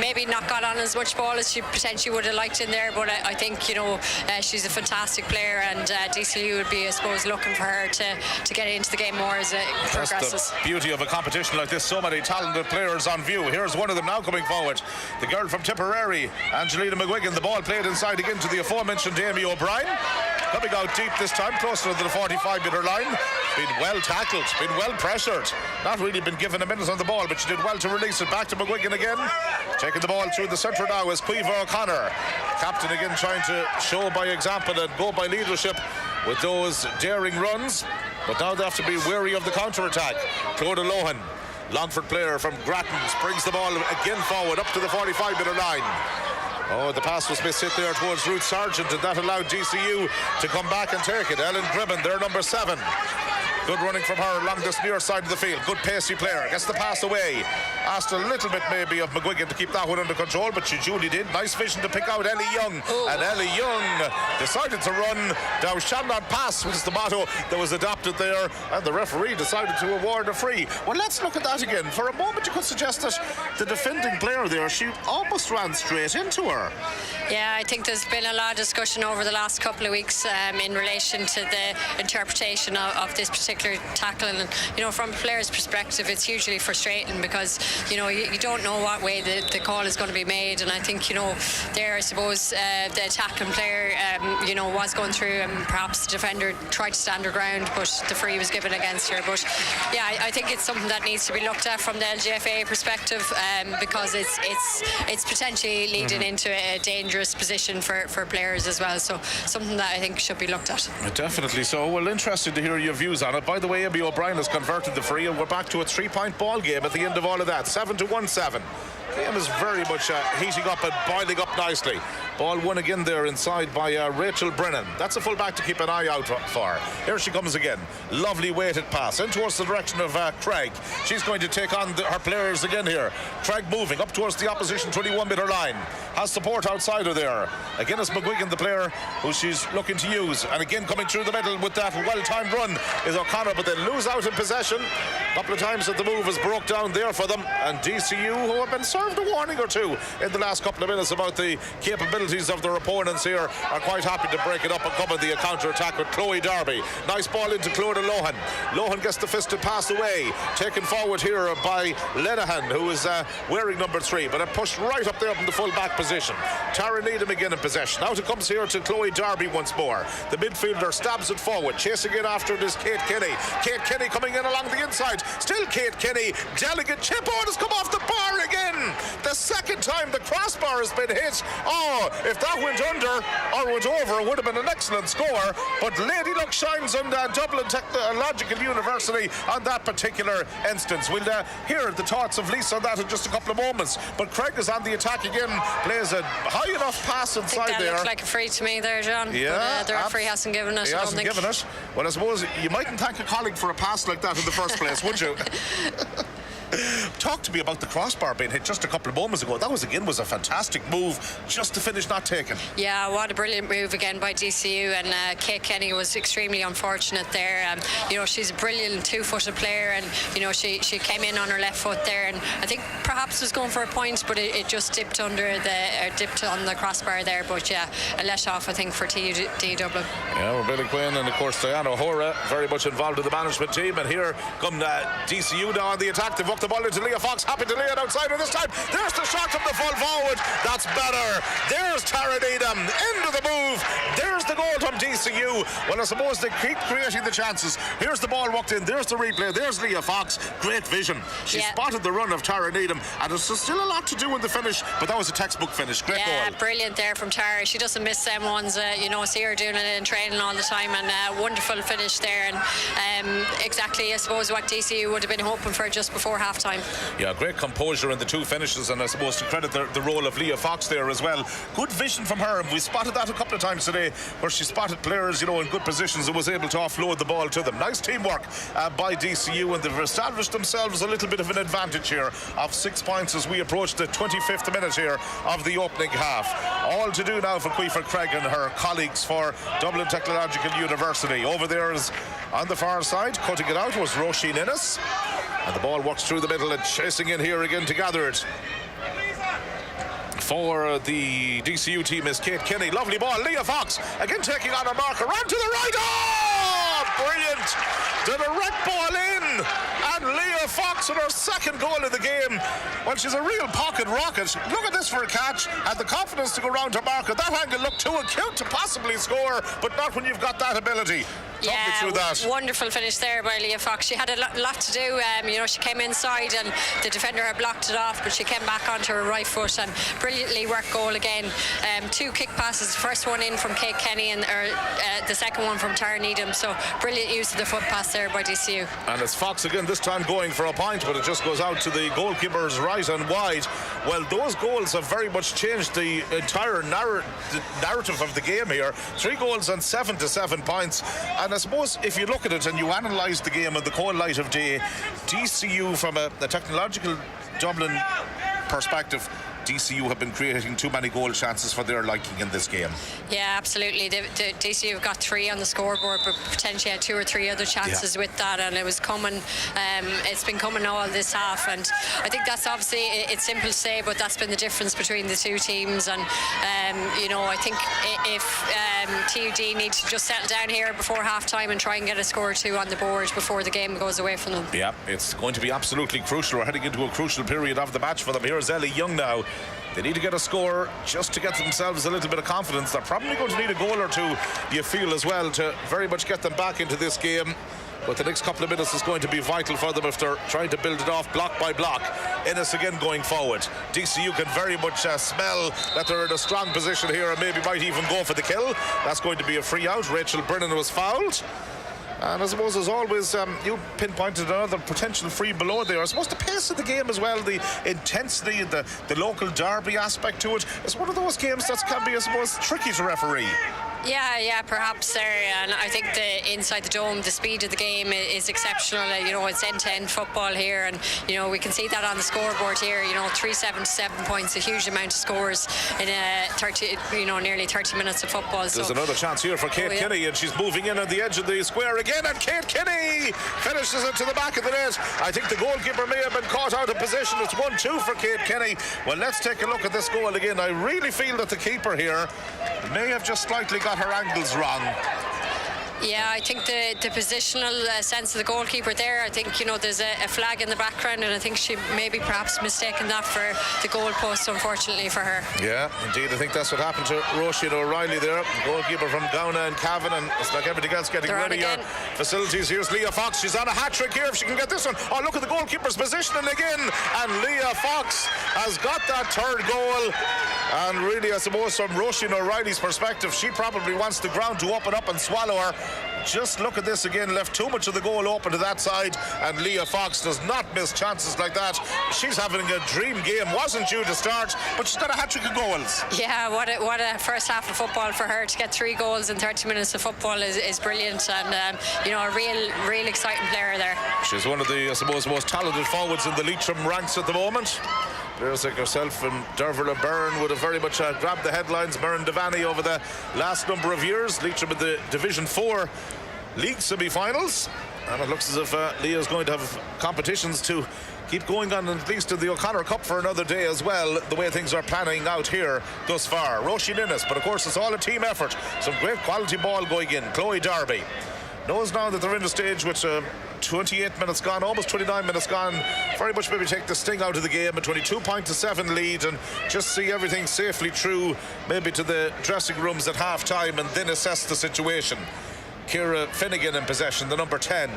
maybe not got on as much ball as she potentially would have liked in there, but I think she's a fantastic player, and DCU would be, I suppose, looking for her to get into the game more as it progresses. That's the beauty of a competition like this, so many talented players on view. Here's one of them now coming forward, the girl from Tipperary, Angelina McGuigan. The ball played inside again to the aforementioned Amy O'Brien, coming out deep this time, closer to the 45-metre line. Been well tackled, been well pressured, not really been given a minute on the ball, but she did well to release it back to McGuigan again. Taking the ball through the centre now is Caoimhe O'Connor, captain again, trying to show by example and go by leadership with those daring runs, but now they have to be wary of the counter-attack. Clodagh Lohan, Longford player from Grattans, brings the ball again forward up to the 45-metre line. Oh, the pass was mishit there towards Ruth Sargent, and that allowed DCU to come back and take it. Ellen Gribben, their number 7. Good running from her along this near side of the field. Good pacey player. Gets the pass away. Asked a little bit maybe of McGuigan to keep that one under control, but she duly did. Nice vision to pick out Ellie Young. Oh. And Ellie Young decided to run. Thou shall not pass was the motto that was adopted there, and the referee decided to award a free. Well, let's look at that again. For a moment you could suggest that the defending player there, she almost ran straight into her. Yeah, I think there's been a lot of discussion over the last couple of weeks in relation to the interpretation of this particular tackle, and from a player's perspective it's hugely frustrating because you don't know what way the call is going to be made, and I think there I suppose the attacking player was going through, and perhaps the defender tried to stand her ground, but the free was given against her. But yeah, I think it's something that needs to be looked at from the LGFA perspective, because it's potentially leading into a dangerous position for players as well, so something that I think should be looked at. Definitely so. Well, interested to hear your views on it. By the way, Amy O'Brien has converted the free, and we're back to a 3-point ball game at the end of all of that. 7-1-7. The game is very much heating up and boiling up nicely. Ball won again there inside by Rachel Brennan. That's a full back to keep an eye out for. Here she comes again. Lovely weighted pass in towards the direction of Craig. She's going to take on her players again here. Craig moving up towards the opposition 21-metre line. Has support outside of there. Again, it's McGuigan, the player who she's looking to use. And again, coming through the middle with that well-timed run is O'Connor, but they lose out in possession. A couple of times that the move has broke down there for them. And DCU, who have been served a warning or two in the last couple of minutes about the capabilities of their opponents here, are quite happy to break it up and come in the counter-attack with Chloe Darby. Nice ball into Clodagh Lohan. Lohan gets the fisted pass away. Taken forward here by Lenahan, who is wearing number 3, but it pushed right up there from the full-back position. Tara Needham again in possession. Now it comes here to Chloe Darby once more. The midfielder stabs it forward. Chasing it after it is Kate Kenny. Kate Kenny coming in along the inside. Still Kate Kenny. Delicate chip. Oh, it has come off the bar again. The second time the crossbar has been hit. Oh, if that went under or went over, it would have been an excellent score. But Lady Luck shines on Dublin Technological University on that particular instance. We'll hear the thoughts of Lisa on that in just a couple of moments. But Craig is on the attack again. Plays a high enough pass inside that there. Looks like a free to me there, John. Yeah, but, the referee hasn't given it. He hasn't given it. Well, I suppose you mightn't thank a colleague for a pass like that in the first place, would you? Talk to me about the crossbar being hit just a couple of moments ago. That was a fantastic move just to finish not taken. Yeah, what a brilliant move again by DCU, and Kate Kenny was extremely unfortunate there. You know, she's a brilliant two-footed player, and you know she came in on her left foot there, and I think perhaps was going for a point, but it just dipped on the crossbar there. But yeah, a let off I think for TUD Dublin. Yeah, well, Billy Quinn and of course Diana O'Hora very much involved in the management team, and here come DCU now on the attack. They've up the ball into Leah Fox. Happy to lay it outside, and this time there's the shot from the full forward. That's better. There's Tara Needham into the move. There's the goal from DCU. Well, I suppose they keep creating the chances. Here's the ball walked in. There's the replay. There's Leah Fox. Great vision. She spotted the run of Tara Needham, and there's still a lot to do in the finish, but that was a textbook finish. Great goal. Yeah, brilliant there from Tara. She doesn't miss them ones. You know, see her doing it in training all the time, and wonderful finish there, and exactly I suppose what DCU would have been hoping for just before half time. Yeah, great composure in the two finishes, and I suppose to credit the role of Leah Fox there as well. Good vision from her, and we spotted that a couple of times today where she spotted players, you know, in good positions and was able to offload the ball to them. Nice teamwork by DCU, and they've established themselves a little bit of an advantage here of 6 points as we approach the 25th minute here of the opening half. All to do now for Caoimhe Craig and her colleagues for Dublin Technological University. Over there is on the far side, cutting it out was Roisin Innes. And the ball works through the middle and chasing in here again to gather it. For the DCU team is Kate Kenny. Lovely ball. Leah Fox again taking on a marker. Run to the right. Oh, brilliant. The direct ball in. And Leah Fox with her second goal of the game. Well, she's a real pocket rocket. Look at this for a catch. And the confidence to go round to marker. That angle looked too acute to possibly score, but not when you've got that ability. Yeah, wonderful finish there by Leah Fox. She had a lot to do. You know, she came inside and the defender had blocked it off, but she came back onto her right foot and brilliantly worked goal again. 2 kick passes, the first one in from Kate Kenny and the second one from Tara Needham. So brilliant use of the foot pass there by DCU. And it's Fox again, this time going for a point, but it just goes out to the goalkeeper's right and wide. Well, those goals have very much changed the entire narrative of the game here. 3 goals and 7 to 7 points. And I suppose if you look at it and you analyse the game in the cold light of day, DCU from a technological Dublin perspective, DCU have been creating too many goal chances for their liking in this game. Yeah, absolutely. The DCU have got 3 on the scoreboard, but potentially had 2 or 3 other chances with that, and it was coming. It's been coming all this half, and I think that's obviously it's simple to say, but that's been the difference between the two teams. And you know, I think if TUD need to just settle down here before half time and try and get a score or 2 on the board before the game goes away from them. Yeah, it's going to be absolutely crucial. We're heading into a crucial period of the match for them. Here's Ellie Young now. They need to get a score just to get themselves a little bit of confidence. They're probably going to need a goal or 2, you feel, as well, to very much get them back into this game. But the next couple of minutes is going to be vital for them if they're trying to build it off block by block. Ennis again going forward. DCU can very much smell that they're in a strong position here and maybe might even go for the kill. That's going to be a free out. Rachel Brennan was fouled. And I suppose, as always, you pinpointed another potential free below there. I suppose the pace of the game as well, the intensity, the local derby aspect to it. It's one of those games that can be, I suppose, tricky to referee. Yeah, perhaps there. And I think the inside the dome, the speed of the game is exceptional. You know, it's end-to-end football here, and you know we can see that on the scoreboard here. You know, 7 points, a huge amount of scores in nearly 30 minutes of football. There's another chance here for Kate Kinney, and she's moving in at the edge of the square again, and Kate Kinney finishes it to the back of the net. I think the goalkeeper may have been caught out of position. It's 1-2 for Kate Kinney. Well, let's take a look at this goal again. I really feel that the keeper here may have just slightly got her angles wrong. Yeah, I think the positional sense of the goalkeeper there, I think, you know, there's a flag in the background, and I think she maybe perhaps mistaken that for the goalpost, unfortunately for her. Yeah, indeed, I think that's what happened to Roisin O'Reilly there, goalkeeper from Gowna and Cavan, and it's like everything else getting They're ready your facilities. Here's Leah Fox, she's on a hat-trick here if she can get this one. Oh, look at the goalkeeper's positioning again, and Leah Fox has got that third goal. And really, I suppose from Roisin O'Reilly's perspective, she probably wants the ground to open up and swallow her. Just look at this again, left too much of the goal open to that side, and Leah Fox does not miss chances like that. She's having a dream game, wasn't due to start, but she's got a hat-trick of goals. Yeah, what a first half of football for her. To get 3 goals in 30 minutes of football is brilliant, and you know, a real exciting player there. She's one of the, I suppose, most talented forwards in the Leitrim ranks at the moment. Players like herself and Derval Byrne would have very much grabbed the headlines. Murren Devaney over the last number of years. Leitrim in the Division 4 league semi-finals. And it looks as if Leah's going to have competitions to keep going on, at least in the O'Connor Cup, for another day as well, the way things are panning out here thus far. Roisin Innes, but of course it's all a team effort. Some great quality ball going in. Chloe Darby knows now that they're in the stage which 28 minutes gone, almost 29 minutes gone, very much maybe take the sting out of the game. A 22-7 lead, and just see everything safely through maybe to the dressing rooms at half-time, and then assess the situation. Ciara Finnegan in possession, the number 10.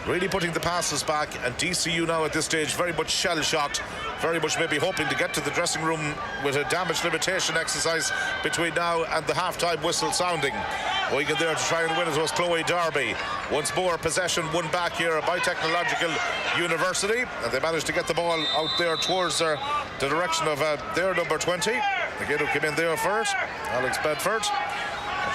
Really putting the passes back, and DCU now at this stage very much shell-shocked, very much maybe hoping to get to the dressing room with a damage limitation exercise between now and the half-time whistle sounding. Going in there to try and win it was Chloe Darby. Once more possession won back here by Technological University, and they managed to get the ball out there towards the direction of their number 20. Again, who came in there for it, Alex Bedford.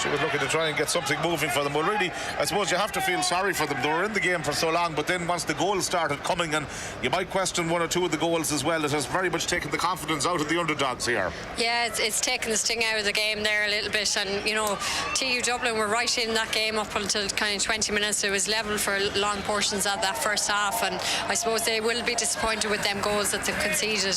She was looking to try and get something moving for them. Well, really, I suppose you have to feel sorry for them. They were in the game for so long, but then once the goals started coming, and you might question 1 or 2 of the goals as well, it has very much taken the confidence out of the underdogs here. Yeah, it's taken the sting out of the game there a little bit, and you know, TU Dublin were right in that game up until kind of 20 minutes. It was level for long portions of that first half, and I suppose they will be disappointed with them goals that they've conceded.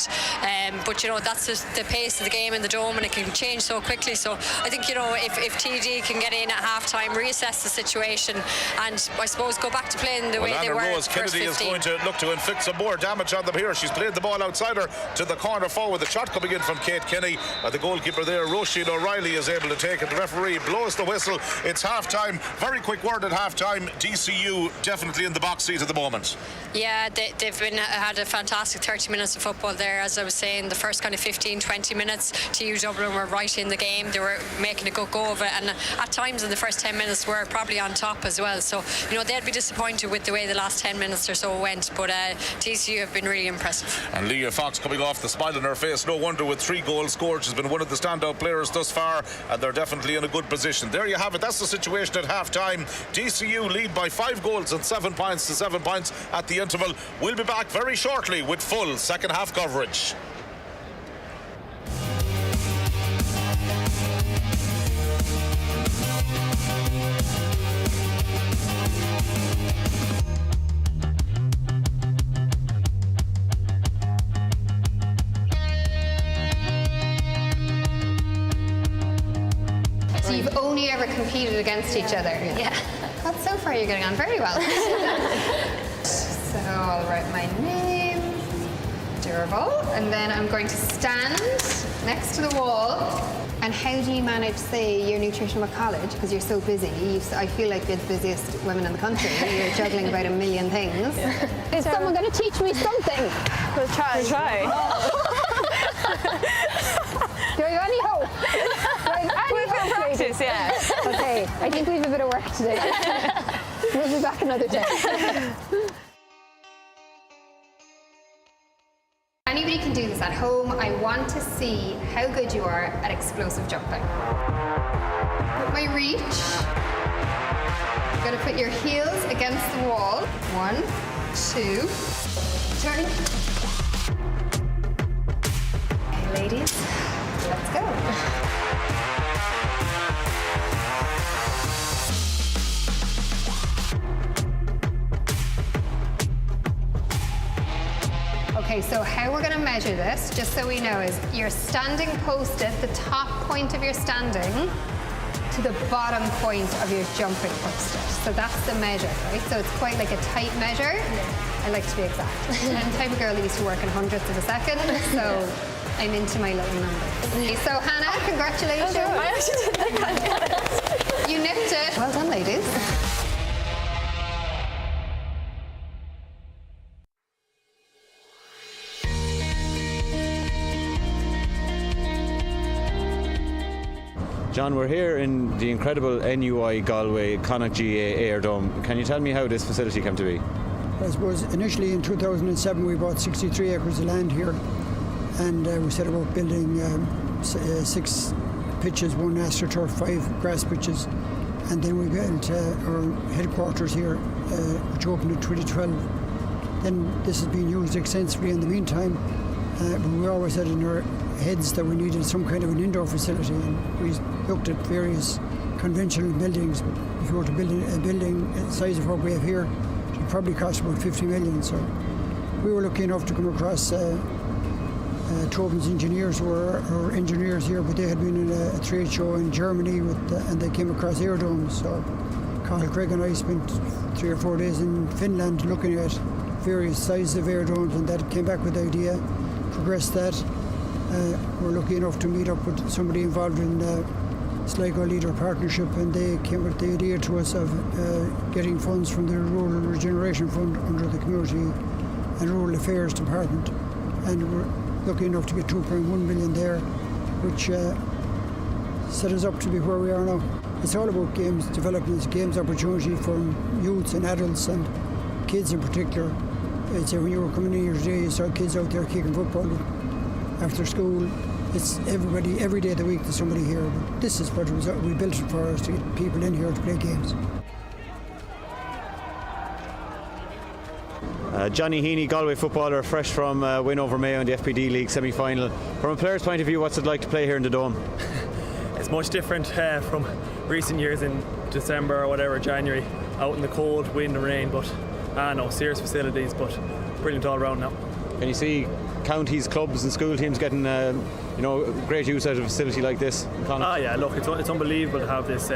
But you know, that's the pace of the game in the Dome, and it can change so quickly. So I think, you know, if TD can get in at half-time, reassess the situation, and I suppose go back to playing the way they were. Rose Kennedy is going to look to inflict some more damage on them here. She's played the ball outside her to the corner forward. The shot coming in from Kate Kinney. The goalkeeper there, Roisin O'Reilly, is able to take it. The referee blows the whistle. It's half-time. Very quick word at half-time. DCU definitely in the box seat at the moment. Yeah, they've had a fantastic 30 minutes of football there. As I was saying, the first kind of 15-20 minutes, TU Dublin were right in the game. They were making a good go of it, and at times in the first 10 minutes were probably on top as well. So, you know, they'd be disappointed with the way the last 10 minutes or so went, but TCU have been really impressive. And Leah Fox coming off, the smile on her face, no wonder, with 3 goals scored. She's been one of the standout players thus far, and they're definitely in a good position. There you have it. That's the situation at half-time. DCU lead by 5 goals and 7 points to 7 points at the interval. We'll be back very shortly with full second half coverage. So you've only ever competed against each other? Yeah. God, so far you're getting on very well. So I'll write my name, Derval, and then I'm going to stand next to the wall. And how do you manage, say, your nutrition at college? Because you're so busy. I feel like you're the busiest women in the country. You're juggling about a million things. Yeah. Is someone going to teach me something? We'll try. Do you have any hope? We've got practice, yeah. Okay. okay. I think we have a bit of work to do. We'll be back another day. Anybody can do this at home. I want to see how good you are at explosive jumping. With my reach, you're going to put your heels against the wall. 1, 2, turn. Okay, ladies, let's go. Okay, so how we're going to measure this, just so we know, is you're standing posted, the top point of your standing, to the bottom point of your jumping post. So that's the measure, right? So it's quite like a tight measure. I like to be exact. I'm the type of girl that used to work in hundredths of a second, so I'm into my little numbers. Okay, so Hannah, congratulations. I actually didn't think I'd get it. You nipped it. Well done, ladies. John, we're here in the incredible NUI Galway Connacht GA Airdome. Can you tell me how this facility came to be? I suppose initially in 2007 we bought 63 acres of land here, and we set about building 6 pitches, 1 AstroTurf, 5 grass pitches, and then we built our headquarters here, which opened in 2012. Then this has been used extensively in the meantime, but we always had in our heads that we needed some kind of an indoor facility, and we looked at various conventional buildings. If you were to build a building the size of what we have here, it would probably cost about 50 million. So we were lucky enough to come across Tobin's engineers, who were our engineers here, but they had been in a trade show in Germany and they came across airdomes. So Carl Craig and I spent 3 or 4 days in Finland looking at various sizes of airdomes, and that came back with the idea, progressed that. We're lucky enough to meet up with somebody involved in Sligo Leader Partnership, and they came with the idea to us of getting funds from the Rural Regeneration Fund under the Community and Rural Affairs Department, and we're lucky enough to get 2.1 million there, which set us up to be where we are now. It's all about games development, games opportunity for youths and adults and kids in particular. I'd say when you were coming in here today, you saw kids out there kicking football after school. It's everybody, every day of the week there's somebody here. But this is what we built it for, us to get people in here to play games. Johnny Heaney, Galway footballer, fresh from win over Mayo in the FPD League semi-final. From a player's point of view, what's it like to play here in the Dome? It's much different from recent years in December or whatever, January, out in the cold, wind and rain, but no, serious facilities, but brilliant all around now. Can you see counties, clubs and school teams getting great use out of a facility like this in Connacht? Yeah, look, it's unbelievable to have this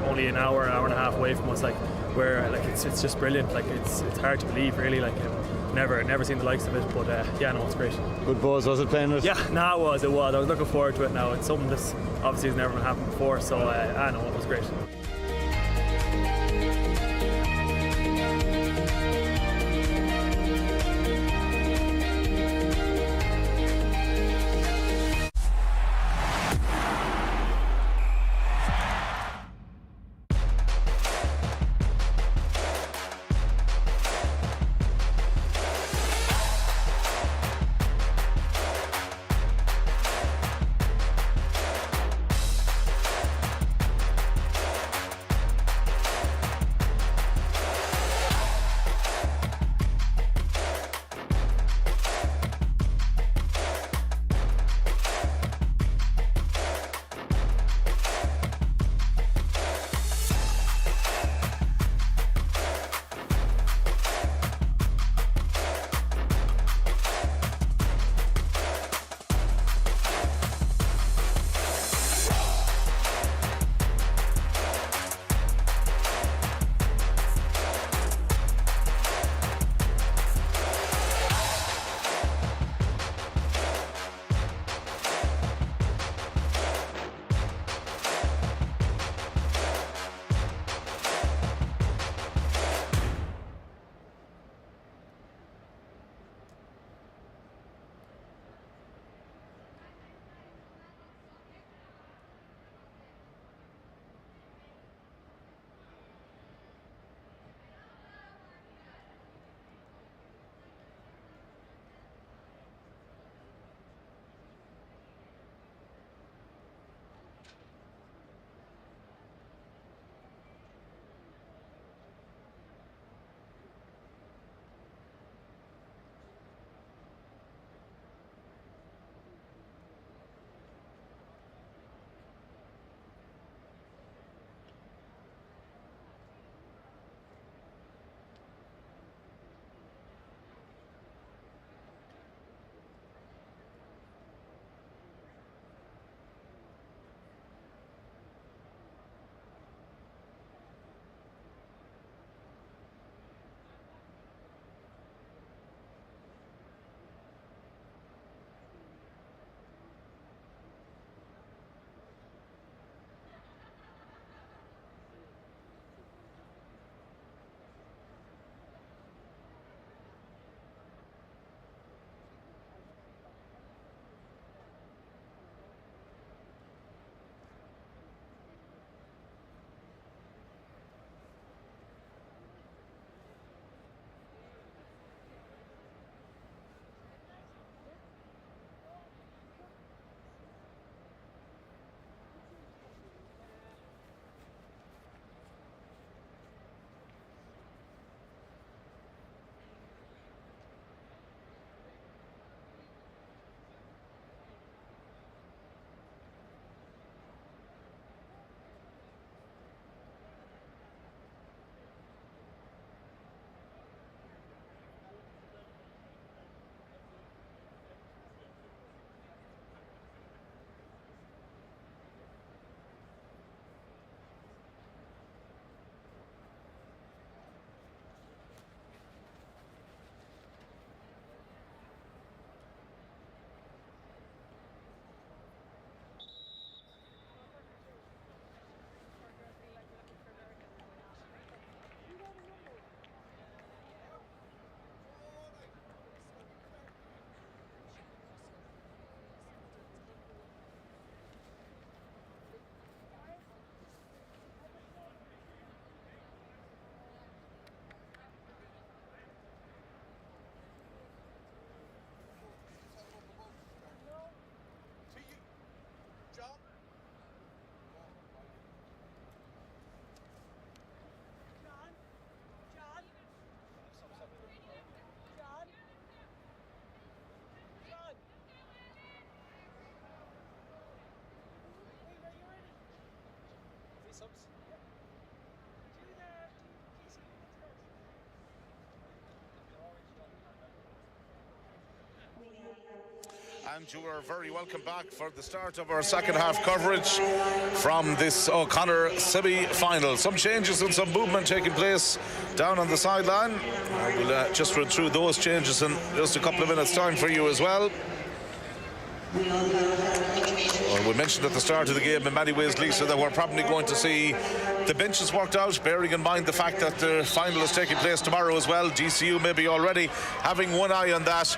only an hour and a half away from us, it's just brilliant. It's hard to believe, really. Never seen the likes of it, but no, it's great. Good buzz, was it, playing it? Yeah, no, it was. I was looking forward to it now. It's something that's obviously has never happened before, so no, it was great. And you are very welcome back for the start of our second half coverage from this O'Connor semi-final. Some changes and some movement taking place down on the sideline. We'll just run through those changes in just a couple of minutes' time for you as well. Well, we mentioned at the start of the game in many ways, Lisa, that we're probably going to see the benches worked out, bearing in mind the fact that the final is taking place tomorrow as well. DCU may be already having one eye on that.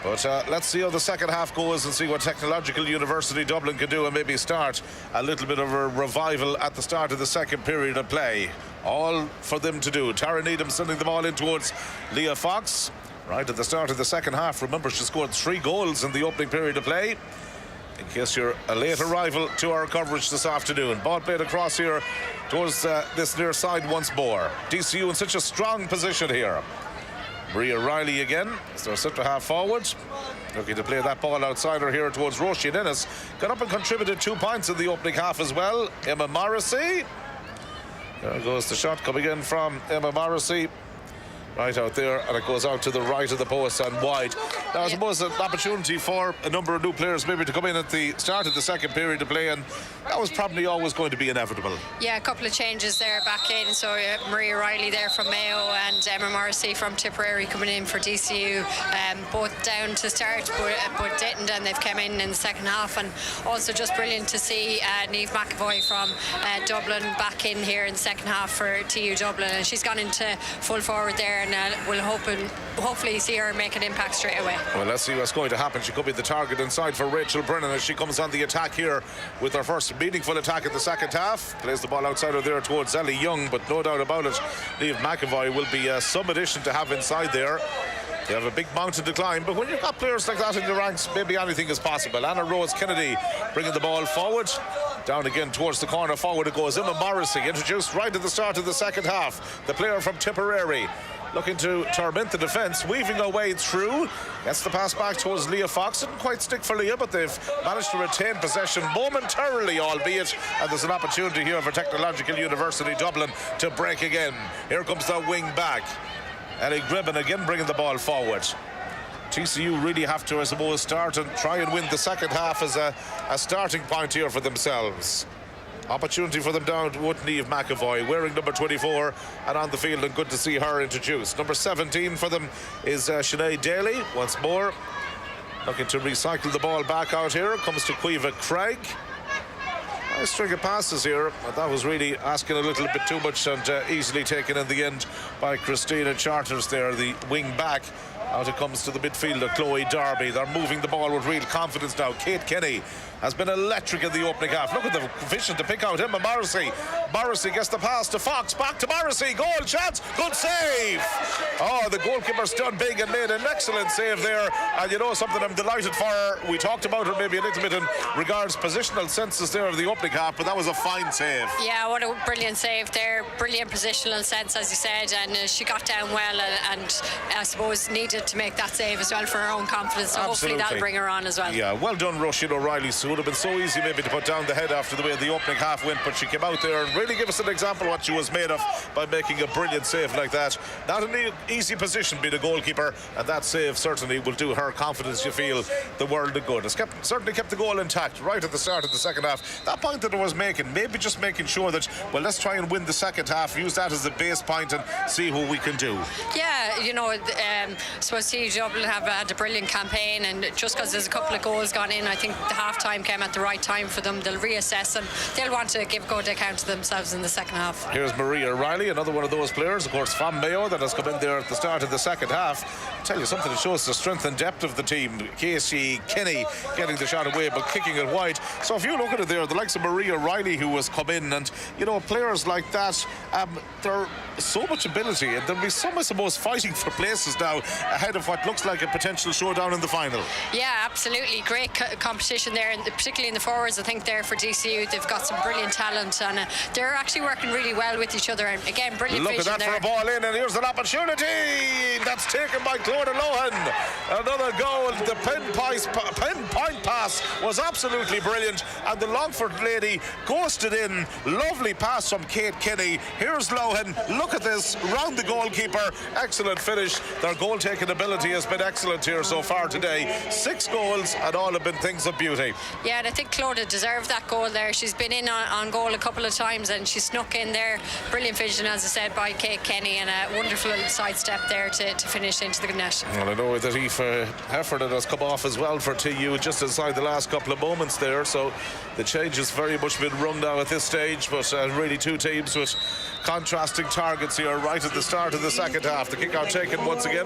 But let's see how the second half goes and see what Technological University Dublin can do and maybe start a little bit of a revival at the start of the second period of play. All for them to do. Tara Needham sending the ball in towards Leah Fox. Right at the start of the second half. Remember, she scored 3 goals in the opening period of play. In case you're a late arrival to our coverage this afternoon. Ball played across here towards this near side once more. DCU in such a strong position here. Maria Riley again, as their centre half forward. Looking to play that ball outside her here towards Roisin Ennis. Got up and contributed 2 points in the opening half as well. Emma Morrissey. There goes the shot coming in from Emma Morrissey. Right out there, and it goes out to the right of the post and wide. Now, I suppose an opportunity for a number of new players maybe to come in at the start of the second period to play, and that was probably always going to be inevitable. Yeah, a couple of changes there back in. So Maria Riley there from Mayo and Emma Morrissey from Tipperary coming in for DCU, both down to start, but didn't, and they've come in the second half. And also just brilliant to see Niamh McAvoy from Dublin back in here in the second half for TU Dublin, and she's gone into full forward there. And we'll hopefully see her make an impact straight away. Well, let's see what's going to happen. She could be the target inside for Rachel Brennan as she comes on the attack here with her first meaningful attack in the second half. Plays the ball outside of there towards Ellie Young, but no doubt about it, Niamh McAvoy will be some addition to have inside there. They have a big mountain to climb, but when you've got players like that in your ranks, maybe anything is possible. Anna Rose Kennedy bringing the ball forward. Down again towards the corner forward it goes. Emma Morrissey introduced right at the start of the second half. The player from Tipperary looking to torment the defence, weaving her way through. Gets the pass back towards Leah Fox. Didn't quite stick for Leah, but they've managed to retain possession momentarily, albeit. And there's an opportunity here for Technological University Dublin to break again. Here comes the wing back. Ellie Gribben again bringing the ball forward. TCU really have to, I suppose, start and try and win the second half as a starting point here for themselves. Opportunity for them down with Niamh McAvoy, wearing number 24 and on the field, and good to see her introduced. Number 17 for them is Sinead Daly, once more. Looking to recycle the ball back out here. Comes to Caoimhe Craig. Nice string of passes here, but that was really asking a little bit too much and easily taken in the end by Christina Charters there, the wing back. Out it comes to the midfielder, Chloe Darby. They're moving the ball with real confidence now. Kate Kenny has been electric in the opening half. Look at the vision to pick out Emma Morrissey. Morrissey gets the pass to Fox. Back to Morrissey. Goal chance. Good save. Oh, the goalkeeper's done big and made an excellent save there. And you know something, I'm delighted for her. We talked about her maybe a little bit in regards positional senses there of the opening half, but that was a fine save. Yeah, what a brilliant save there. Brilliant positional sense, as you said, and she got down well and I suppose needed to make that save as well for her own confidence. So hopefully that'll bring her on as well. Yeah, well done, Roisin O'Reilly. So it would have been so easy maybe to put down the head after the way the opening half went, but she came out there and really gave us an example of what she was made of by making a brilliant save like that. Not an easy position being a goalkeeper, and that save certainly will do her confidence, you feel, the world of good. It's certainly kept the goal intact right at the start of the second half. That point that it was making, maybe just making sure that, well, let's try and win the second half, use that as the base point and see what we can do. Yeah, you know, I suppose TU Dublin have had a brilliant campaign, and just because there's a couple of goals gone in, I think the half time came at the right time for them. They'll reassess and they'll want to give good account to themselves in the second half. Here's Maria Riley, another one of those players, of course, from Mayo, that has come in there at the start of the second half. I'll tell you something, it shows the strength and depth of the team. Casey Kenny getting the shot away but kicking it wide. So if you look at it there, the likes of Maria Riley who has come in, and you know, players like that, they're so much ability, and there'll be some, I suppose, fighting for places now ahead of what looks like a potential showdown in the final. Yeah, absolutely. Great competition there particularly in the forwards. I think there for DCU, they've got some brilliant talent, and they're actually working really well with each other. And again, brilliant Look at vision that there. for a ball in, and here's an opportunity. That's taken by Clodagh Lohan. Another goal. The pinpoint pass was absolutely brilliant, and the Longford lady ghosted in. Lovely pass from Kate Kinney. Here's Lohan. Look at this, round the goalkeeper. Excellent finish. Their goal-taking ability has been excellent here so far today. 6 goals, and all have been things of beauty. Yeah, and I think Clodagh deserved that goal there. She's been in on goal a couple of times, and she snuck in there. Brilliant vision, as I said, by Kate Kenny, and a wonderful little sidestep there to finish into the net. Well, I know that Aoife Heffernan has come off as well for TU just inside the last couple of moments there, so the change has very much been rung now at this stage, but really two teams with contrasting targets here right at the start of the second half. The kick out taken once again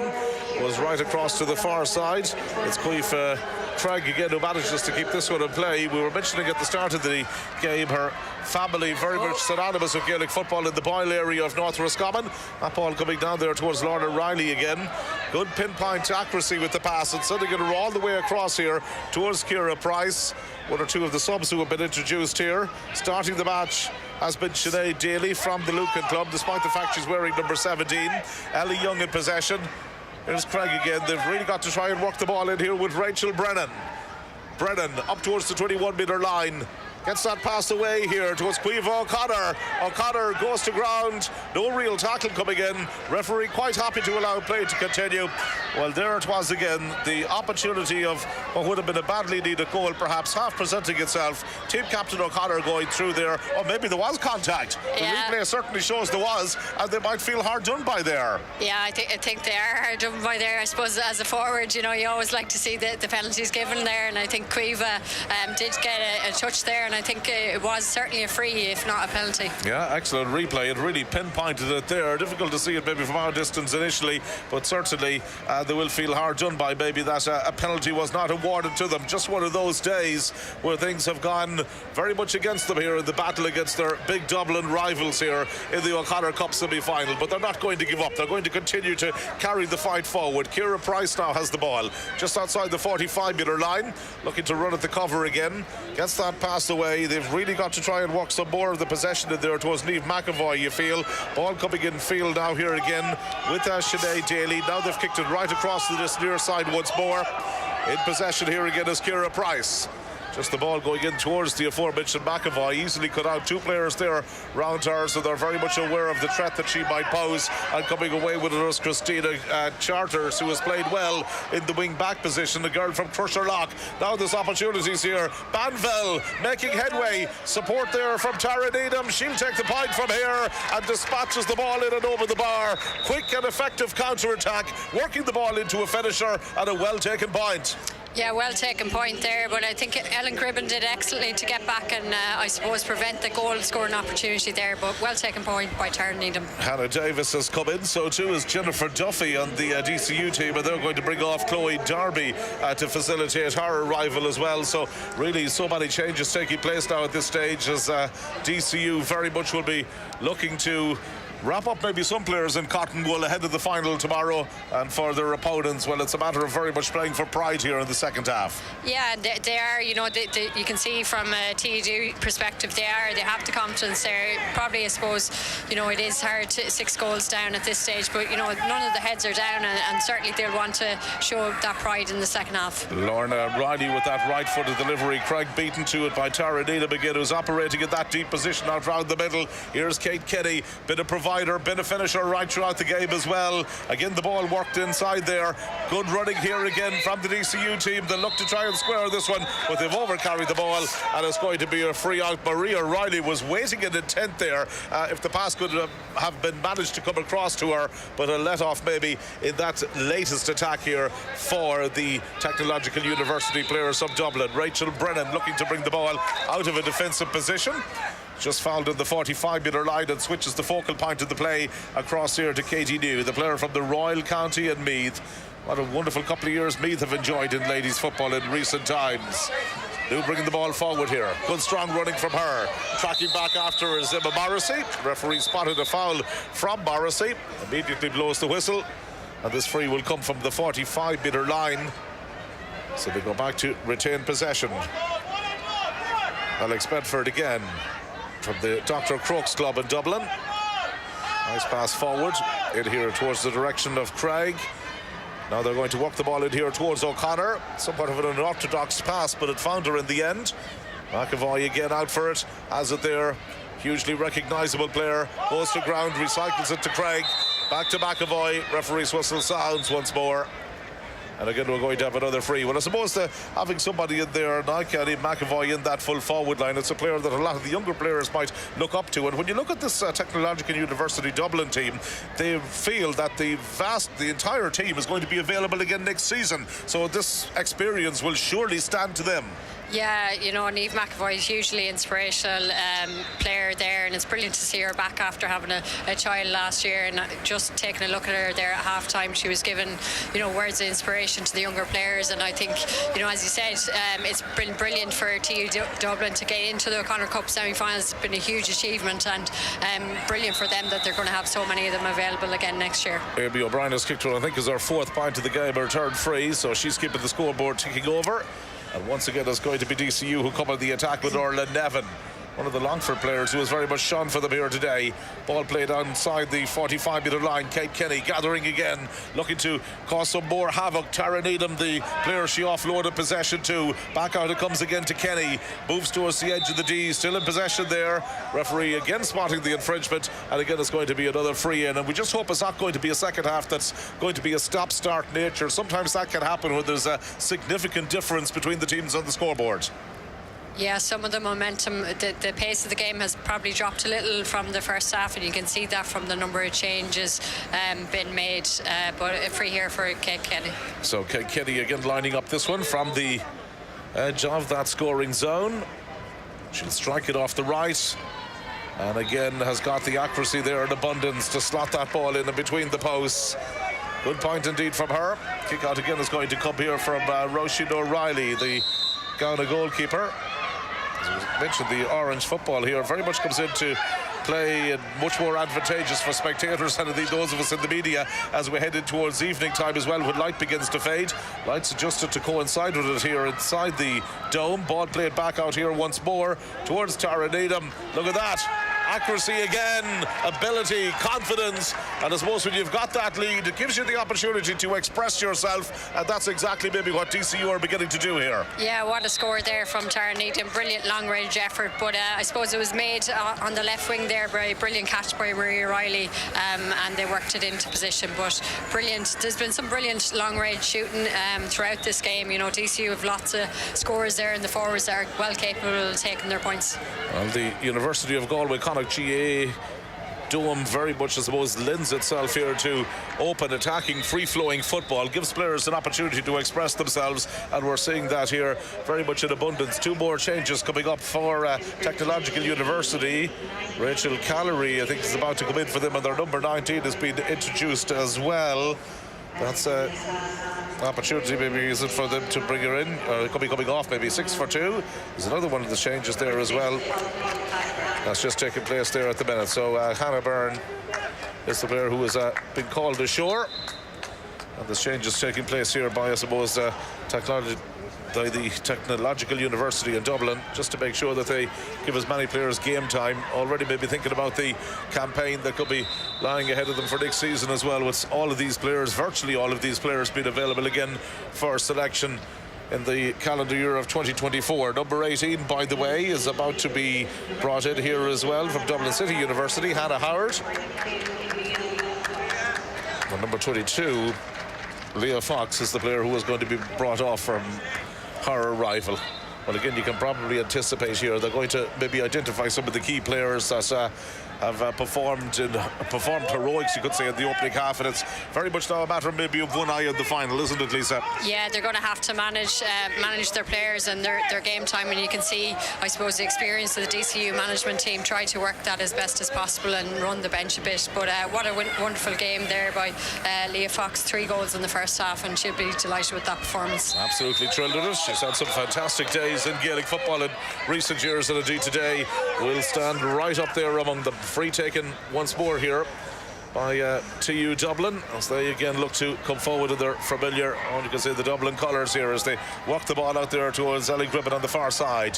was right across to the far side. It's Cuife Craig again who manages to keep this one in play. We were mentioning at the start of the game her family very much synonymous with Gaelic football in the Boyle area of North Roscommon. That ball coming down there towards Lorna Riley again. Good pinpoint accuracy with the pass, and sending it all the way across here towards Ciara Price. One or two of the subs who have been introduced here. Starting the match has been Sinead Daly from the Lucan club, despite the fact she's wearing number 17. Ellie Young in possession. Here's Craig again. They've really got to try and work the ball in here with Rachel Brennan. Brennan up towards the 21-metre line. Gets that pass away here towards Cuive O'Connor. O'Connor goes to ground. No real tackle coming in. Referee quite happy to allow play to continue. Well, there it was again. The opportunity of what would have been a badly needed goal, perhaps half presenting itself. Team captain O'Connor going through there. Or maybe there was contact. Yeah. The replay certainly shows there was, and they might feel hard done by there. Yeah, I think they are hard done by there. I suppose as a forward, you know, you always like to see the penalties given there, and I think Cuive did get a touch there, and I think it was certainly a free, if not a penalty. Yeah, excellent replay. It really pinpointed it there. Difficult to see it maybe from our distance initially, but certainly they will feel hard done by maybe that a penalty was not awarded to them. Just one of those days where things have gone very much against them here in the battle against their big Dublin rivals here in the O'Connor Cup semi-final. But they're not going to give up. They're going to continue to carry the fight forward. Ciara Price now has the ball just outside the 45-metre line, looking to run at the cover again. Gets that pass away. They've really got to try and work some more of the possession in there towards Niamh McAvoy, you feel. Ball coming in field now here again with Sinead Daly. Now they've kicked it right across to this near side once more. In possession here again is Ciara Price. Just the ball going in towards the aforementioned McAvoy. Easily cut out. Two players there round her, so they're very much aware of the threat that she might pose. And coming away with it is Christina Charters, who has played well in the wing-back position, the girl from Crusher Lock. Now there's opportunities here. Banville making headway. Support there from Tara Needham. She'll take the point from here and dispatches the ball in and over the bar. Quick and effective counter-attack, working the ball into a finisher and a well-taken point. Yeah, well taken point there, but I think Ellen Gribben did excellently to get back and I suppose prevent the goal scoring opportunity there, but well taken point by Tara Needham. Hannah Davis has come in, so too is Jennifer Duffy on the DCU team, and they're going to bring off Chloe Darby to facilitate her arrival as well. So really so many changes taking place now at this stage, as DCU very much will be looking to wrap up maybe some players in cotton wool ahead of the final tomorrow, and for their opponents, well, it's a matter of very much playing for pride here in the second half. Yeah, they are, you know, you can see from a TED perspective, they have the confidence there. Probably, I suppose, you know, it is hard to 6 goals down at this stage, but, you know, none of the heads are down, and certainly they'll want to show that pride in the second half. Lorna Riley with that right-footed delivery. Craig beaten to it by Tara Needham again, who's operating in that deep position out round the middle. Here's Kate Kenny, bit of provider, bit of finisher right throughout the game as well. Again, the ball worked inside there. Good running here again from the DCU team. They look to try and square this one, but they've overcarried the ball, and it's going to be a free out. Maria Riley was waiting in intent there if the pass could have been managed to come across to her, but a let off maybe in that latest attack here for the Technological University players of Dublin. Rachel Brennan looking to bring the ball out of a defensive position. Just fouled in the 45-metre line and switches the focal point of the play across here to Katie New, the player from the Royal County and Meath. What a wonderful couple of years Meath have enjoyed in ladies football in recent times. New bringing the ball forward here. Good strong running from her. Tracking back after is Emma Morrissey. Referee spotted a foul from Morrissey. Immediately blows the whistle. And this free will come from the 45-metre line. So they go back to retain possession. Alex Bedford again from the Dr. Crooks Club in Dublin. Nice pass forward in here towards the direction of Craig. Now they're going to walk the ball in here towards O'Connor. Somewhat of an unorthodox pass, but it found her in the end. McAvoy again out for it. Has it there. Hugely recognisable player. Goes to ground, recycles it to Craig. Back to McAvoy. Referee's whistle sounds once more. And again, we're going to have another free. Well, I suppose having somebody in there, like McAvoy in that full forward line, it's a player that a lot of the younger players might look up to. And when you look at this Technological University Dublin team, they feel that the entire team is going to be available again next season. So this experience will surely stand to them. Yeah, you know, Niamh McAvoy is hugely inspirational player there, and it's brilliant to see her back after having a child last year. And just taking a look at her there at half time, she was given, you know, words of inspiration to the younger players. And I think, you know, as you said, it's been brilliant for TU Dublin to get into the O'Connor Cup semi-finals. It's been a huge achievement, and brilliant for them that they're going to have so many of them available again next year. Amy O'Brien has kicked her, I think, is her 4th point of the game, her 3rd free, so she's keeping the scoreboard ticking over. And once again, it's going to be DCU who come on the attack with Orla Nevin, one of the Longford players who has very much shone for them here today. Ball played outside the 45-metre line. Kate Kenny gathering again, looking to cause some more havoc. Tara Needham, the player she offloaded possession to. Back out it comes again to Kenny. Moves towards the edge of the D, still in possession there. Referee again spotting the infringement. And again, it's going to be another free in. And we just hope it's not going to be a second half that's going to be a stop-start nature. Sometimes that can happen when there's a significant difference between the teams on the scoreboard. Yeah, some of the momentum, the pace of the game has probably dropped a little from the first half, and you can see that from the number of changes been made. But a free here for Kate Kenny. So Kate Kenny again lining up this one from the edge of that scoring zone. She'll strike it off the right, and again has got the accuracy there in abundance to slot that ball in between the posts. Good point indeed from her. Kick out again is going to come here from Roisin O'Reilly, the Ghana goalkeeper. As we mentioned, the orange football here very much comes into play and much more advantageous for spectators and indeed those of us in the media as we head in towards evening time as well, when light begins to fade. Lights adjusted to coincide with it here inside the dome. Ball played back out here once more towards Tara Needham. Look at that. Accuracy again, ability, confidence, and I suppose when you've got that lead, it gives you the opportunity to express yourself, and that's exactly maybe what DCU are beginning to do here. Yeah, what a score there from Tara Needham. Brilliant long-range effort, but I suppose it was made on the left wing there by a brilliant catch by Marie O'Reilly, and they worked it into position, but brilliant. There's been some brilliant long-range shooting throughout this game. You know, DCU have lots of scorers there, and the forwards are well capable of taking their points. Well, the University of Galway GAA dome very much, I suppose, lends itself here to open, attacking, free-flowing football, gives players an opportunity to express themselves, and we're seeing that here very much in abundance. 2 more changes coming up for Technological University. Rachel Callery, I think, is about to come in for them, and their number 19 has been introduced as well. That's an opportunity, maybe, is it, for them to bring her in? Or it could be coming off, maybe 6 for 2. There's another one of the changes there as well. That's just taking place there at the minute. So Hannah Byrne is the player who has been called ashore. And this change is taking place here by, I suppose, the Technological University in Dublin, just to make sure that they give as many players game time. Already maybe thinking about the campaign that could be lying ahead of them for next season as well, with all of these players, virtually all of these players, being available again for selection in the calendar year of 2024. Number 18, by the way, is about to be brought in here as well from Dublin City University, Hannah Howard. And number 22, Leah Fox, is the player who is going to be brought off from her arrival. Well, again, you can probably anticipate here they're going to maybe identify some of the key players that have performed heroics, you could say, in the opening half, and it's very much now a matter maybe of one eye in the final, isn't it, Lisa? Yeah, they're going to have to manage their players and their game time, and you can see, I suppose, the experience of the DCU management team try to work that as best as possible and run the bench a bit. But what a wonderful game there by Leah Fox. 3 goals in the first half, and she'll be delighted with that performance. Absolutely thrilled with it. She's had some fantastic days in Gaelic football in recent years, and indeed today will stand right up there among them. Free taken once more here by TU Dublin as they again look to come forward in their familiar, you can say, the Dublin colours here as they walk the ball out there towards Ellie Gribbon on the far side.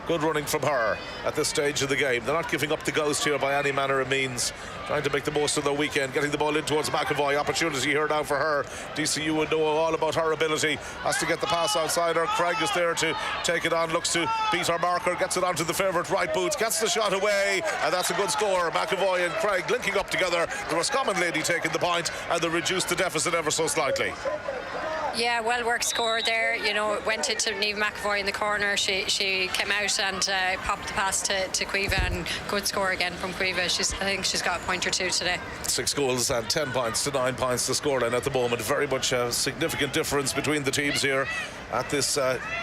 Good running from her at this stage of the game. They're not giving up the ghost here by any manner of means. Trying to make the most of their weekend. Getting the ball in towards McAvoy. Opportunity here now for her. DCU would know all about her ability. Has to get the pass outside her. Craig is there to take it on. Looks to beat her marker. Gets it onto the favourite right boot. Gets the shot away. And that's a good score. McAvoy and Craig linking up together. The Roscommon lady taking the point. And they reduced the deficit ever so slightly. Yeah, well worked score there. You know, went into Niamh McAvoy in the corner. She came out and popped the pass to Cueva, and good score again from Cueva. I think she's got a point or two today. 6 goals and 10 points to 9 points the scoreline at the moment. Very much a significant difference between the teams here at this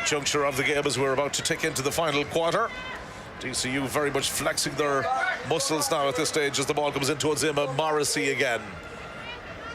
juncture of the game as we're about to tick into the final quarter. DCU very much flexing their muscles now at this stage as the ball comes in towards Emma Morrissey again.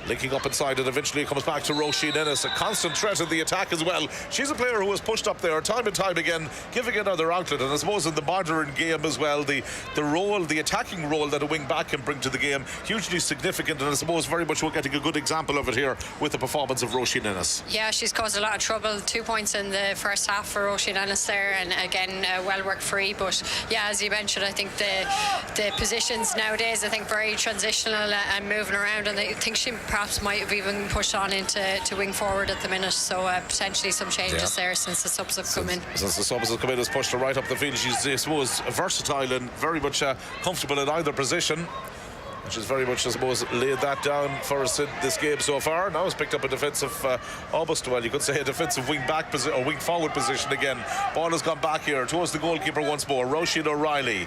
Linking up inside, and eventually it comes back to Roisin Ennis, a constant threat in the attack as well. She's a player who has pushed up there time and time again, giving another outlet. And I suppose in the modern game as well, the role, the attacking role that a wing back can bring to the game, hugely significant. And I suppose very much we're getting a good example of it here with the performance of Roisin Ennis. Yeah, she's caused a lot of trouble. 2 points in the first half for Roisin Ennis there, and again, well worked free. But yeah, as you mentioned, I think the positions nowadays, I think very transitional and moving around, and I think she perhaps might have even pushed on into wing forward at the minute, so potentially some changes there since the subs have come in. Since the subs have come in, has pushed her right up the field. She's, I suppose, versatile and very much comfortable in either position. She's very much, I suppose, laid that down for us in this game so far. Now has picked up a defensive, almost, well, you could say a defensive wing back or wing forward position again. Ball has gone back here towards the goalkeeper once more, Roisin O'Reilly.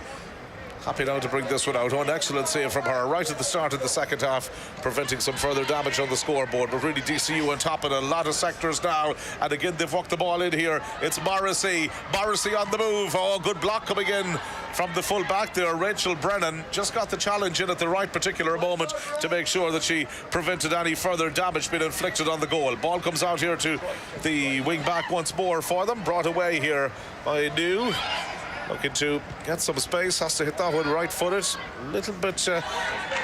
Happy now to bring this one out. An excellent save from her right at the start of the second half, preventing some further damage on the scoreboard. But really DCU on top in a lot of sectors now. And again, they've walked the ball in here. It's Morrissey. Morrissey on the move. Oh, good block coming in from the full back there. Rachel Brennan just got the challenge in at the right particular moment to make sure that she prevented any further damage being inflicted on the goal. Ball comes out here to the wing back once more for them. Brought away here by New. Looking to get some space, has to hit that one right-footed. A little bit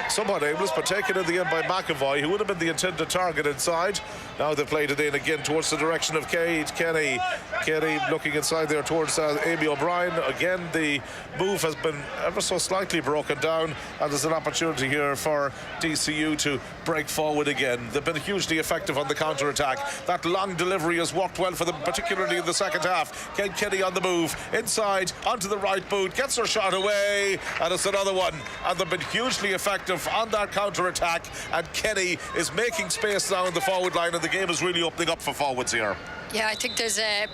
somewhat aimless, but taken in the end by McAvoy, who would have been the intended target inside. Now they've played it in again towards the direction of Kate Kenny. Kenny looking inside there towards Amy O'Brien. Again, the move has been ever so slightly broken down, and there's an opportunity here for DCU to break forward again. They've been hugely effective on the counter-attack. That long delivery has worked well for them, particularly in the second half. Kate Kenny on the move, inside, onto the right boot, gets her shot away, and it's another one. And they've been hugely effective on that counter-attack, and Kenny is making space now in the forward line, and the game is really opening up for forwards here. Yeah, I think there's a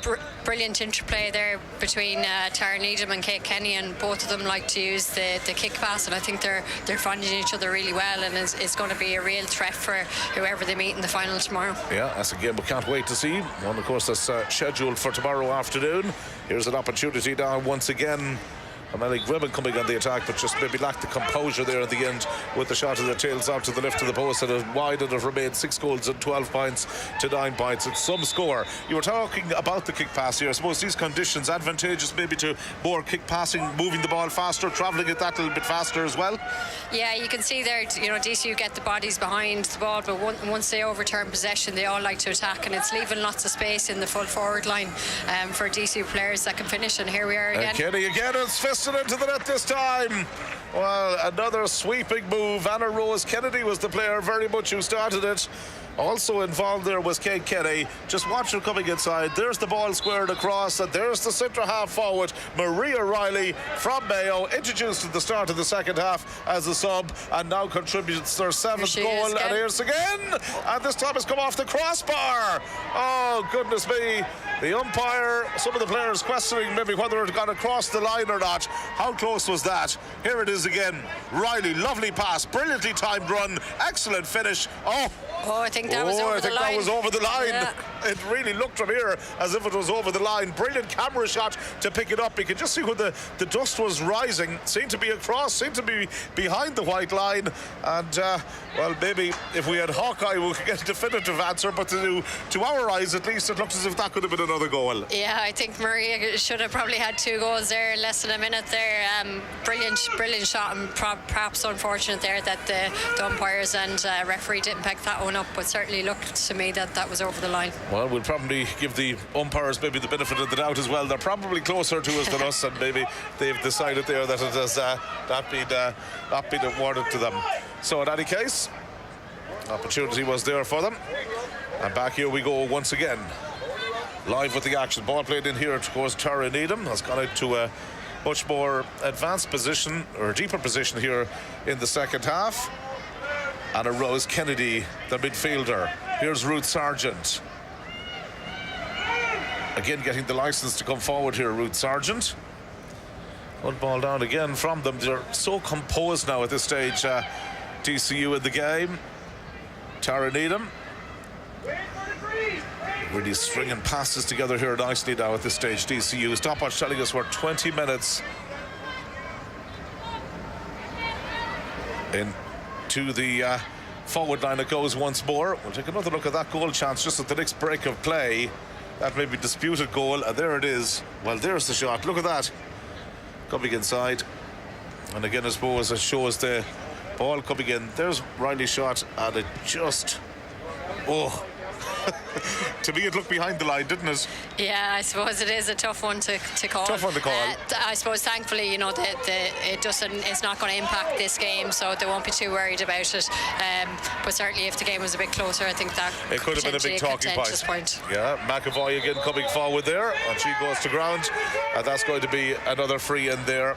brilliant interplay there between Tara Needham and Kate Kenny, and both of them like to use the kick pass, and I think they're finding each other really well, and it's going to be a real threat for whoever they meet in the final tomorrow. Yeah, that's a game we can't wait to see. One, of course, that's scheduled for tomorrow afternoon. Here's an opportunity now once again. Amelie Grimmon coming on the attack, but just maybe lacked the composure there at the end with the shot of the tails out to the left of the post, and it wide, and it remained 6 goals and 12 points to 9 points. It's some score. You were talking about the kick pass here. I suppose these conditions advantageous maybe to more kick passing, moving the ball faster, travelling it that little bit faster as well. Yeah, you can see there, you know, DCU get the bodies behind the ball, but once they overturn possession, they all like to attack, and it's leaving lots of space in the full forward line for DCU players that can finish. And here we are again. And Kenny again is fisted into the net this time. Well, another sweeping move. Anna Rose Kennedy was the player very much who started it. Also involved there was Kate Kenny. Just watch her coming inside. There's the ball squared across, and there's the centre half forward, Maria Riley from Mayo, introduced at the start of the second half as a sub, and now contributes their 7th goal. And here's again, and this time it's come off the crossbar. Oh, goodness me. The umpire, some of the players questioning maybe whether it got across the line or not. How close was that? Here it is again. Riley, lovely pass, brilliantly timed run, excellent finish. I think that was over the line. That was over the line. Yeah. It really looked from here as if it was over the line. Brilliant camera shot to pick it up. You could just see when the dust was rising. Seemed to be across, seemed to be behind the white line. And, well, maybe if we had Hawkeye, we could get a definitive answer. But to our eyes, at least, it looks as if that could have been an another goal. Yeah, I think Maria should have probably had 2 goals there, less than a minute there. Brilliant shot, and perhaps unfortunate there that the umpires and referee didn't pick that one up, but certainly looked to me that was over the line. Well, we'll probably give the umpires maybe the benefit of the doubt as well. They're probably closer to us than us, and maybe they've decided there that it has not been awarded to them. So in any case, opportunity was there for them. And back here we go once again. Live with the action. Ball played in here towards Tara Needham. Has gone out to a much more advanced position, or deeper position here in the second half. And a Rose Kennedy, the midfielder. Here's Ruth Sargent. Again getting the license to come forward here, Ruth Sargent. One ball down again from them. They're so composed now at this stage, DCU in the game. Tara Needham really stringing passes together here nicely now at this stage. DCU stopwatch telling us we're 20 minutes into the forward line. It goes once more. We'll take another look at that goal chance just at the next break of play. That may be disputed goal, and there it is. Well, there's the shot. Look at that coming inside, and again I suppose it shows the ball coming in. There's Riley's shot, and it just to me it looked behind the line, didn't it? Yeah, I suppose it is a tough one to call. Tough one to call. I suppose thankfully, you know, it's not going to impact this game, so they won't be too worried about it. But certainly if the game was a bit closer, I think that it could have been a big talking point. Yeah, McAvoy again coming forward there, and she goes to ground, and that's going to be another free in there.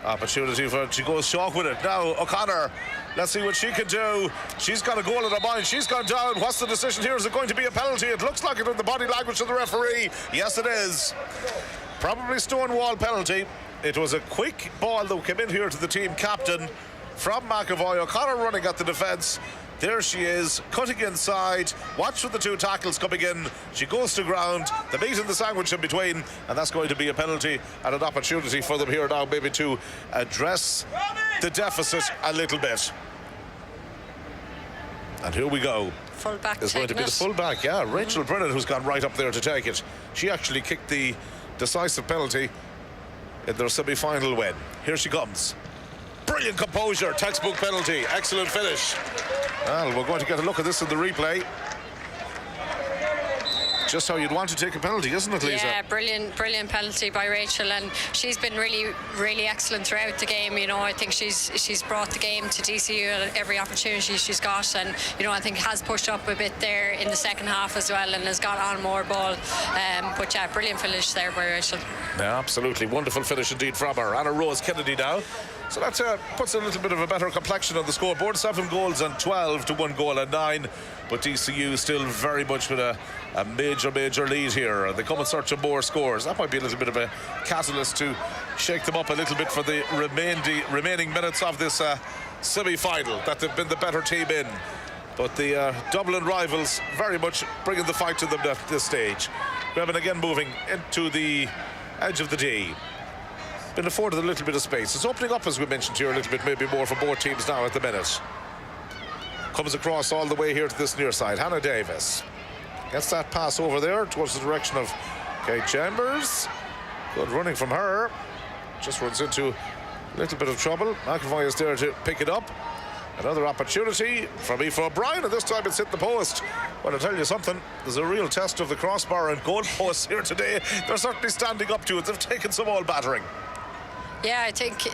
Opportunity for, she goes short with it. Now O'Connor, let's see what she can do. She's got a goal in her mind. She's gone down. What's the decision here? Is it going to be a penalty? It looks like it in the body language of the referee. Yes, it is. Probably Stonewall penalty. It was a quick ball that came in here to the team captain from McAvoy. O'Connor running at the defence. There she is, cutting inside. Watch for the 2 tackles coming in. She goes to ground. The meat and the sandwich in between, and that's going to be a penalty and an opportunity for them here now maybe to address the deficit a little bit. And here we go. Full-back It's going to be the full-back, yeah. Rachel Brennan, who's gone right up there to take it. She actually kicked the decisive penalty in their semi-final win. Here she comes. Brilliant composure, textbook penalty, excellent finish. Well, we're going to get a look at this in the replay. Just how you'd want to take a penalty, isn't it, Lisa? Yeah, brilliant penalty by Rachel, and she's been really excellent throughout the game. You know, I think she's brought the game to DCU at every opportunity she's got, and you know, I think has pushed up a bit there in the second half as well, and has got on more ball. But yeah, brilliant finish there by Rachel. Yeah, absolutely wonderful finish indeed from her. Anna Rose Kennedy now. So that puts a little bit of a better complexion on the scoreboard. 7 goals and 12 to 1 goal and 9. But DCU still very much with a major lead here. They come in search of more scores. That might be a little bit of a catalyst to shake them up a little bit for the remaining minutes of this semi-final that they've been the better team in. But the Dublin rivals very much bringing the fight to them at this stage. Greben again moving into the edge of the D. Been afforded a little bit of space. It's opening up, as we mentioned here, a little bit maybe more for both teams now at the minute. Comes across all the way here to this near side. Hannah Davis gets that pass over there towards the direction of Kate Chambers. Good running from her. Just runs into a little bit of trouble. McAvoy is there to pick it up. Another opportunity from Aoife O'Brien, and this time it's hit the post. Well, I'll tell you something, there's a real test of the crossbar and goal posts here today. They're certainly standing up to it. They've taken some all battering. Yeah, I think,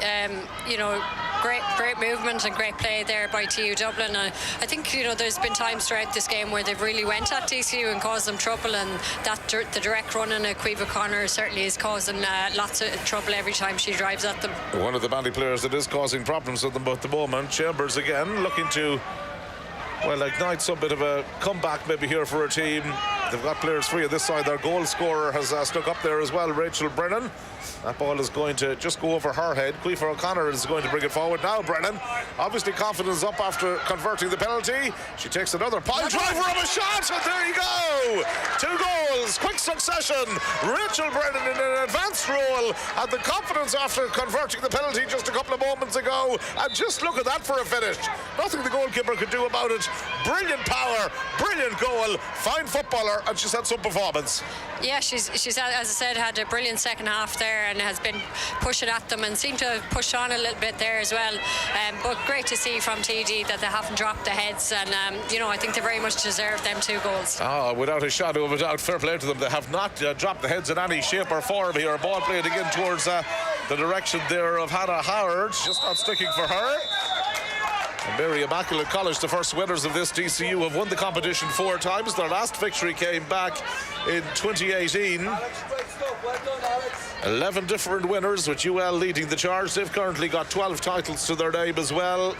you know, great movement and great play there by TU Dublin. I think, you know, there's been times throughout this game where they've really went at DCU and caused them trouble, and the direct run on Caoimhe O'Connor certainly is causing lots of trouble every time she drives at them. One of the Bandy players that is causing problems with them at the moment. Chambers again looking to, well, ignite some bit of a comeback maybe here for her team. They've got players free on this side. Their goal scorer has stuck up there as well, Rachel Brennan. That ball is going to just go over her head. Caoimhe O'Connor is going to bring it forward now. Brennan, obviously confidence up after converting the penalty. She takes another pile driver of a shot, and there you go. 2 goals, quick succession. Rachel Brennan in an advanced role had the confidence after converting the penalty just a couple of moments ago, and just look at that for a finish. Nothing the goalkeeper could do about it. Brilliant power, brilliant goal, fine footballer, and she's had some performance. Yeah, she's as I said, had a brilliant second half there and has been pushing at them and seemed to have pushed on a little bit there as well. But great to see from TD that they haven't dropped the heads, and I think they very much deserve them 2 goals. Without a shadow of a doubt, fair play to them. They have not dropped the heads in any shape or form here. Ball played again towards the direction there of Hannah Howard, just not sticking for her. And Mary Immaculate College, the first winners of this DCU, have won the competition 4 times. Their last victory came back in 2018. 11 different winners, with UL leading the charge. They've currently got 12 titles to their name as well.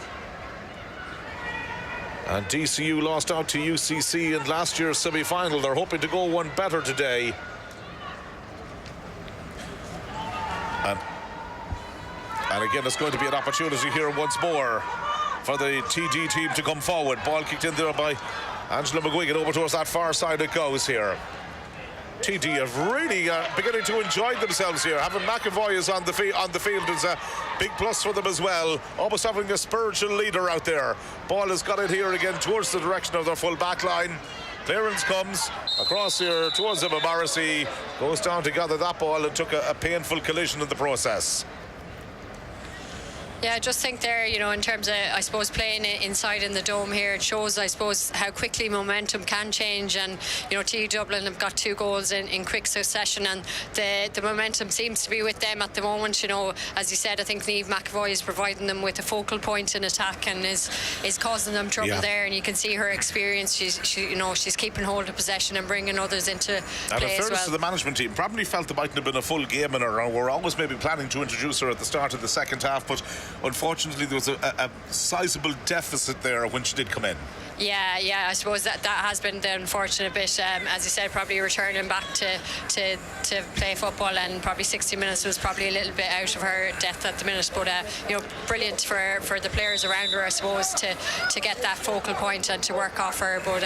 And DCU lost out to UCC in last year's semi-final. They're hoping to go one better today. And again, it's going to be an opportunity here once more for the TD team to come forward. Ball kicked in there by Angela McGuigan. Over towards that far side it goes here. TD have really beginning to enjoy themselves here. Having McAvoy is on the field is a big plus for them as well. Almost having a spiritual leader out there. Ball has got it here again towards the direction of their full back line. Clearance comes across here towards Emma Morrissey. Goes down to gather that ball and took a painful collision in the process. Yeah, I just think there, in terms of, I suppose, playing inside in the dome here, it shows, I suppose, how quickly momentum can change. And, TD Dublin have got 2 goals in quick succession, and the momentum seems to be with them at the moment. As you said, I think Niamh McAvoy is providing them with a focal point in attack and is causing them trouble there. And you can see her experience. She's keeping hold of possession and bringing others into play as well. And in fairness to the management team, probably felt there mightn't have been a full game in her, and we're always maybe planning to introduce her at the start of the second half, but unfortunately there was a sizable deficit there when she did come in. Yeah, I suppose that has been the unfortunate bit. As you said, probably returning back to play football, and probably 60 minutes was probably a little bit out of her depth at the minute. But brilliant for the players around her, I suppose, to get that focal point and to work off her. But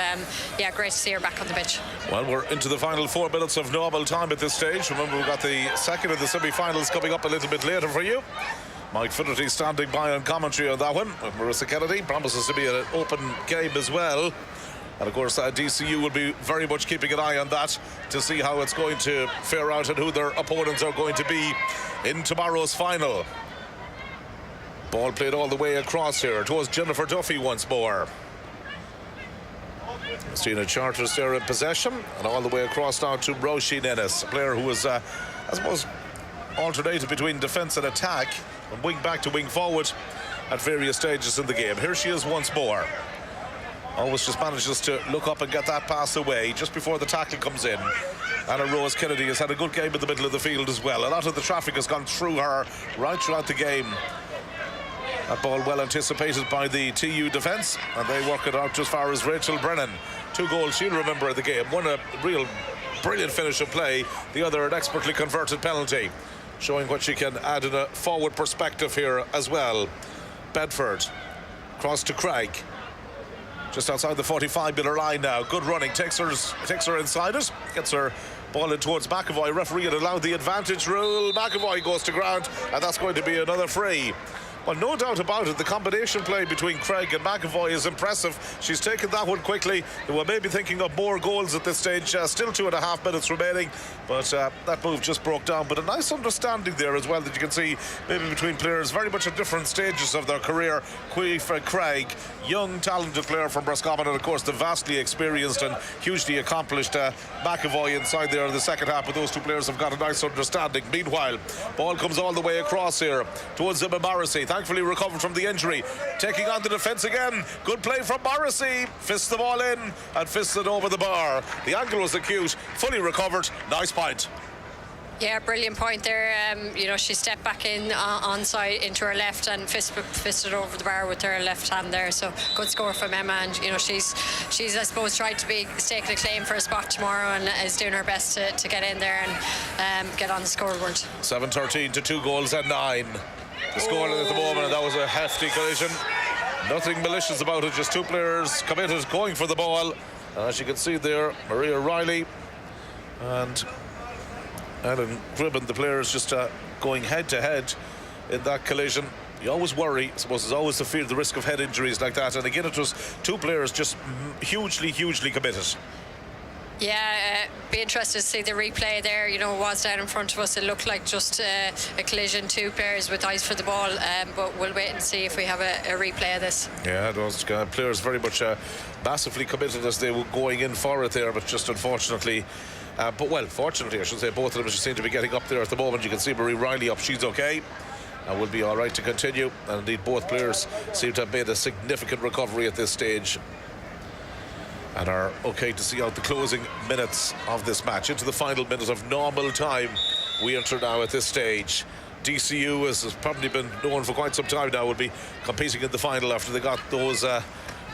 great to see her back on the pitch. Well, we're into the final 4 minutes of normal time at this stage. Remember, we've got the second of the semi-finals coming up a little bit later for you. Mike Finnerty standing by on commentary on that one. Marissa Kennedy promises to be an open game as well. And of course, DCU will be very much keeping an eye on that to see how it's going to fare out and who their opponents are going to be in tomorrow's final. Ball played all the way across here. It was Jennifer Duffy once more. Christina Charters there in possession, and all the way across now to Roisin Ennis, a player who was, I suppose, alternated between defence and attack, from wing back to wing forward at various stages in the game. Here she is once more. Always just manages to look up and get that pass away just before the tackle comes in. Anna Rose Kennedy has had a good game in the middle of the field as well. A lot of the traffic has gone through her right throughout the game. That ball well anticipated by the TU defence, and they work it out as far as Rachel Brennan. 2 goals she'll remember in the game. One a real brilliant finish of play, the other an expertly converted penalty, showing what she can add in a forward perspective here as well. Bedford, cross to Craig, just outside the 45-metre line now. Good running, takes her inside it, gets her ball in towards McAvoy. Referee had allowed the advantage rule. McAvoy goes to ground, and that's going to be another free. Well, no doubt about it, the combination play between Craig and McAvoy is impressive. She's taken that one quickly. They were maybe thinking of more goals at this stage. Still 2.5 minutes remaining, but that move just broke down. But a nice understanding there as well that you can see maybe between players very much at different stages of their career. Craig, young, talented player from Roscommon, and of course the vastly experienced and hugely accomplished McAvoy inside there in the second half. But those 2 players have got a nice understanding. Meanwhile, ball comes all the way across here towards Emma Morrissey. Thankfully recovered from the injury, taking on the defence again. Good play from Morrissey, fists the ball in and fists it over the bar. The angle was acute, fully recovered. Nice point. Yeah, brilliant point there. She stepped back in on side into her left and fisted over the bar with her left hand there. So good score from Emma, and she's I suppose tried to be staking a claim for a spot tomorrow and is doing her best to get in there and get on the scoreboard. 7-13 to 2 goals and 9. The scoreline at the moment, and that was a hefty collision. Nothing malicious about it, just 2 players committed, going for the ball. And as you can see there, Maria Riley and Ellen Gribben, the players just going head to head in that collision. You always worry, I suppose, there's always the risk of head injuries like that. And again, it was 2 players just hugely committed. Yeah, be interested to see the replay there. You know, it was down in front of us. It looked like just a collision, two players with eyes for the ball, but we'll wait and see if we have a replay of this. Yeah, those players very much massively committed as they were going in for it there, but just unfortunately, fortunately I should say, both of them just seem to be getting up there at the moment. You can see Marie Riley up, she's okay and will be all right to continue, and indeed both players seem to have made a significant recovery at this stage and are okay to see out the closing minutes of this match. Into the final minute of normal time we enter now at this stage. DCU, as has probably been known for quite some time now, will be competing in the final after they got those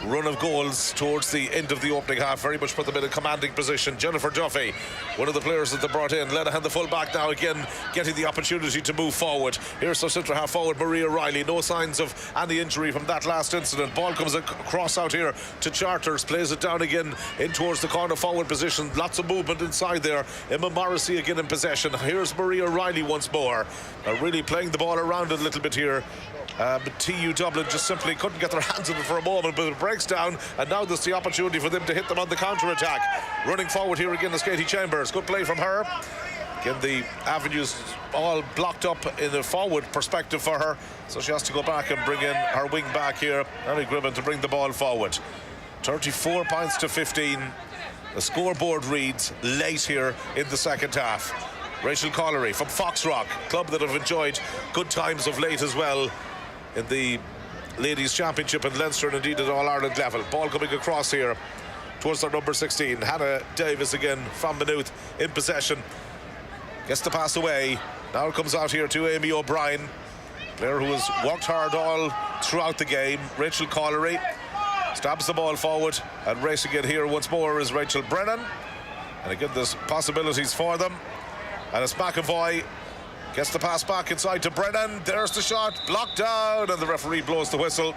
run of goals towards the end of the opening half. Very much put them in a commanding position. Jennifer Duffy, one of the players that they brought in. Lenihan, the full back, now again getting the opportunity to move forward. Here's the centre half forward, Maria Riley. No signs of any injury from that last incident. Ball comes across out here to Charters, plays it down again in towards the corner forward position. Lots of movement inside there. Emma Morrissey again in possession. Here's Maria Riley once more. Really playing the ball around a little bit here. But TU Dublin just simply couldn't get their hands on it for a moment, but it breaks down, and now there's the opportunity for them to hit them on the counter-attack. Running forward here again is Katie Chambers. Good play from her. Again, the avenues all blocked up in a forward perspective for her, so she has to go back and bring in her wing back here, Annie Grimmen, to bring the ball forward. 34 points to 15. The scoreboard reads late here in the second half. Rachel Collery from Foxrock, club that have enjoyed good times of late as well in the Ladies Championship in Leinster and indeed at All-Ireland level. Ball coming across here towards their number 16. Hannah Davis again from Maynooth in possession. Gets the pass away. Now it comes out here to Amy O'Brien, player who has worked hard all throughout the game. Rachel Collery stabs the ball forward, and racing it here once more is Rachel Brennan. And again, there's possibilities for them. And it's McAvoy. Gets the pass back inside to Brennan. There's the shot, blocked down, and the referee blows the whistle.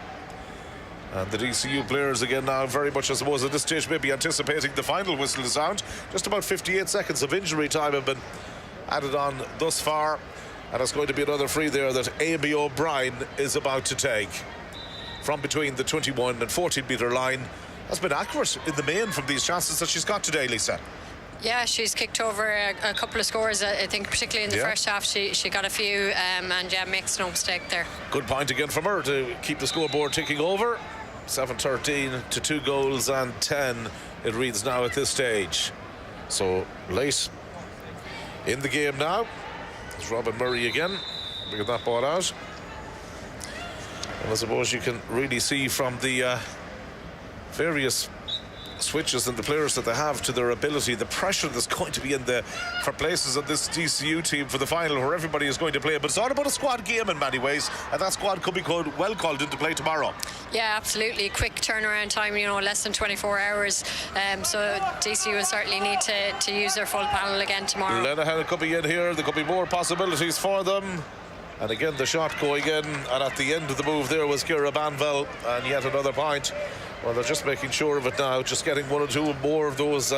And the DCU players again now very much, I suppose, at this stage maybe anticipating the final whistle to sound. Just about 58 seconds of injury time have been added on thus far. And it's going to be another free there that Amy O'Brien is about to take from between the 21 and 14 metre line. Has been accurate in the main from these chances that she's got today, Lisa. Yeah, she's kicked over a couple of scores. I think particularly in the first half she got a few, and yeah, makes no mistake there. Good point again from her to keep the scoreboard ticking over. 7-13 to 2 goals and 10 it reads now at this stage. So late in the game now. It's Robin Murray again. Look at that ball out. And I suppose you can really see from the various switches and the players that they have to their ability, the pressure that's going to be in the for places of this DCU team for the final, where everybody is going to play. But it's all about a squad game in many ways, and that squad could be well called into play tomorrow. Yeah, absolutely. Quick turnaround time, you know, less than 24 hours. So DCU will certainly need to use their full panel again tomorrow. Lenihan could be in here. There could be more possibilities for them. And again, the shot going in, and at the end of the move there was Ciara Banville, and yet another point. Well, they're just making sure of it now, just getting one or two more of those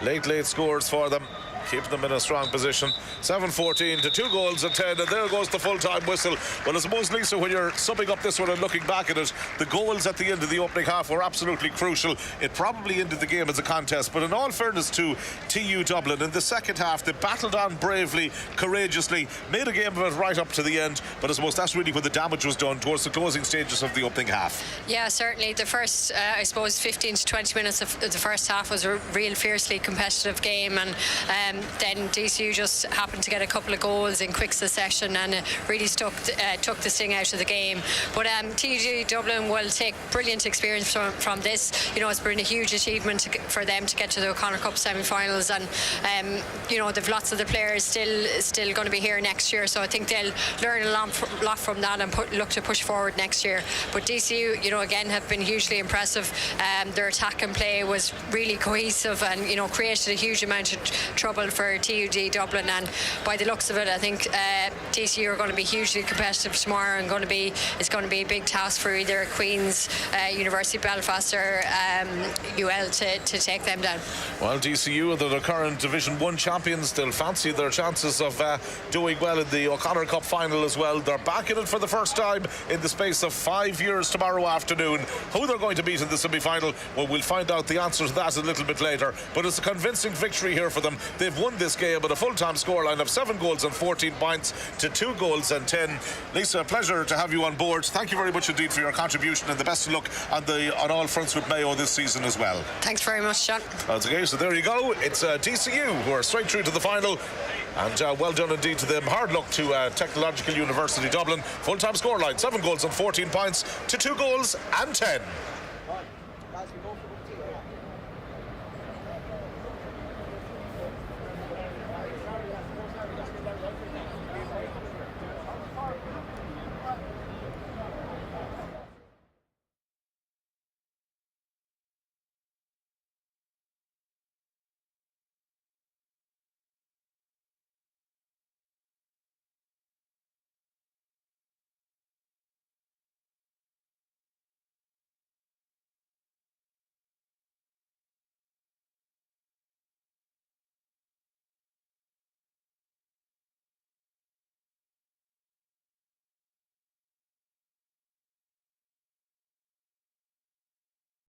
late scores for them, keeping them in a strong position. 7-14 to 2 goals and 10, and there goes the full-time whistle. Well, I suppose, Lisa, when you're summing up this one and looking back at it, the goals at the end of the opening half were absolutely crucial. It probably ended the game as a contest, but in all fairness to TU Dublin, in the second half they battled on bravely, courageously, made a game of it right up to the end. But I suppose that's really when the damage was done, towards the closing stages of the opening half. Yeah, certainly the first I suppose 15 to 20 minutes of the first half was a real fiercely competitive game, and then DCU just happened to get a couple of goals in quick succession, and it really took the sting out of the game. But TU Dublin will take brilliant experience from this. You know, it's been a huge achievement for them to get to the O'Connor Cup semi-finals, and you know, they've lots of the players still going to be here next year, so I think they'll learn a lot from that and look to push forward next year. But DCU, you know, again, have been hugely impressive. Their attack and play was really cohesive, and you know, created a huge amount of trouble for TUD Dublin, and by the looks of it, I think DCU are going to be hugely competitive tomorrow, and it's going to be a big task for either Queen's, University of Belfast, or UL to take them down. Well, DCU, they're the current Division 1 champions. They'll fancy their chances of doing well in the O'Connor Cup final as well. They're back in it for the first time in the space of 5 years tomorrow afternoon. Who they're going to beat in the semi-final, well, we'll find out the answer to that a little bit later. But it's a convincing victory here for them. They've won this game at a full-time scoreline of 7 goals and 14 points to 2 goals and 10. Lisa, a pleasure to have you on board. Thank you very much indeed for your contribution, and the best of luck on all fronts with Mayo this season as well. Thanks very much, Sean. That's okay, so there you go. It's DCU who are straight through to the final. And well done indeed to them. Hard luck to Technological University Dublin. Full-time scoreline, 7 goals and 14 points to 2 goals and 10.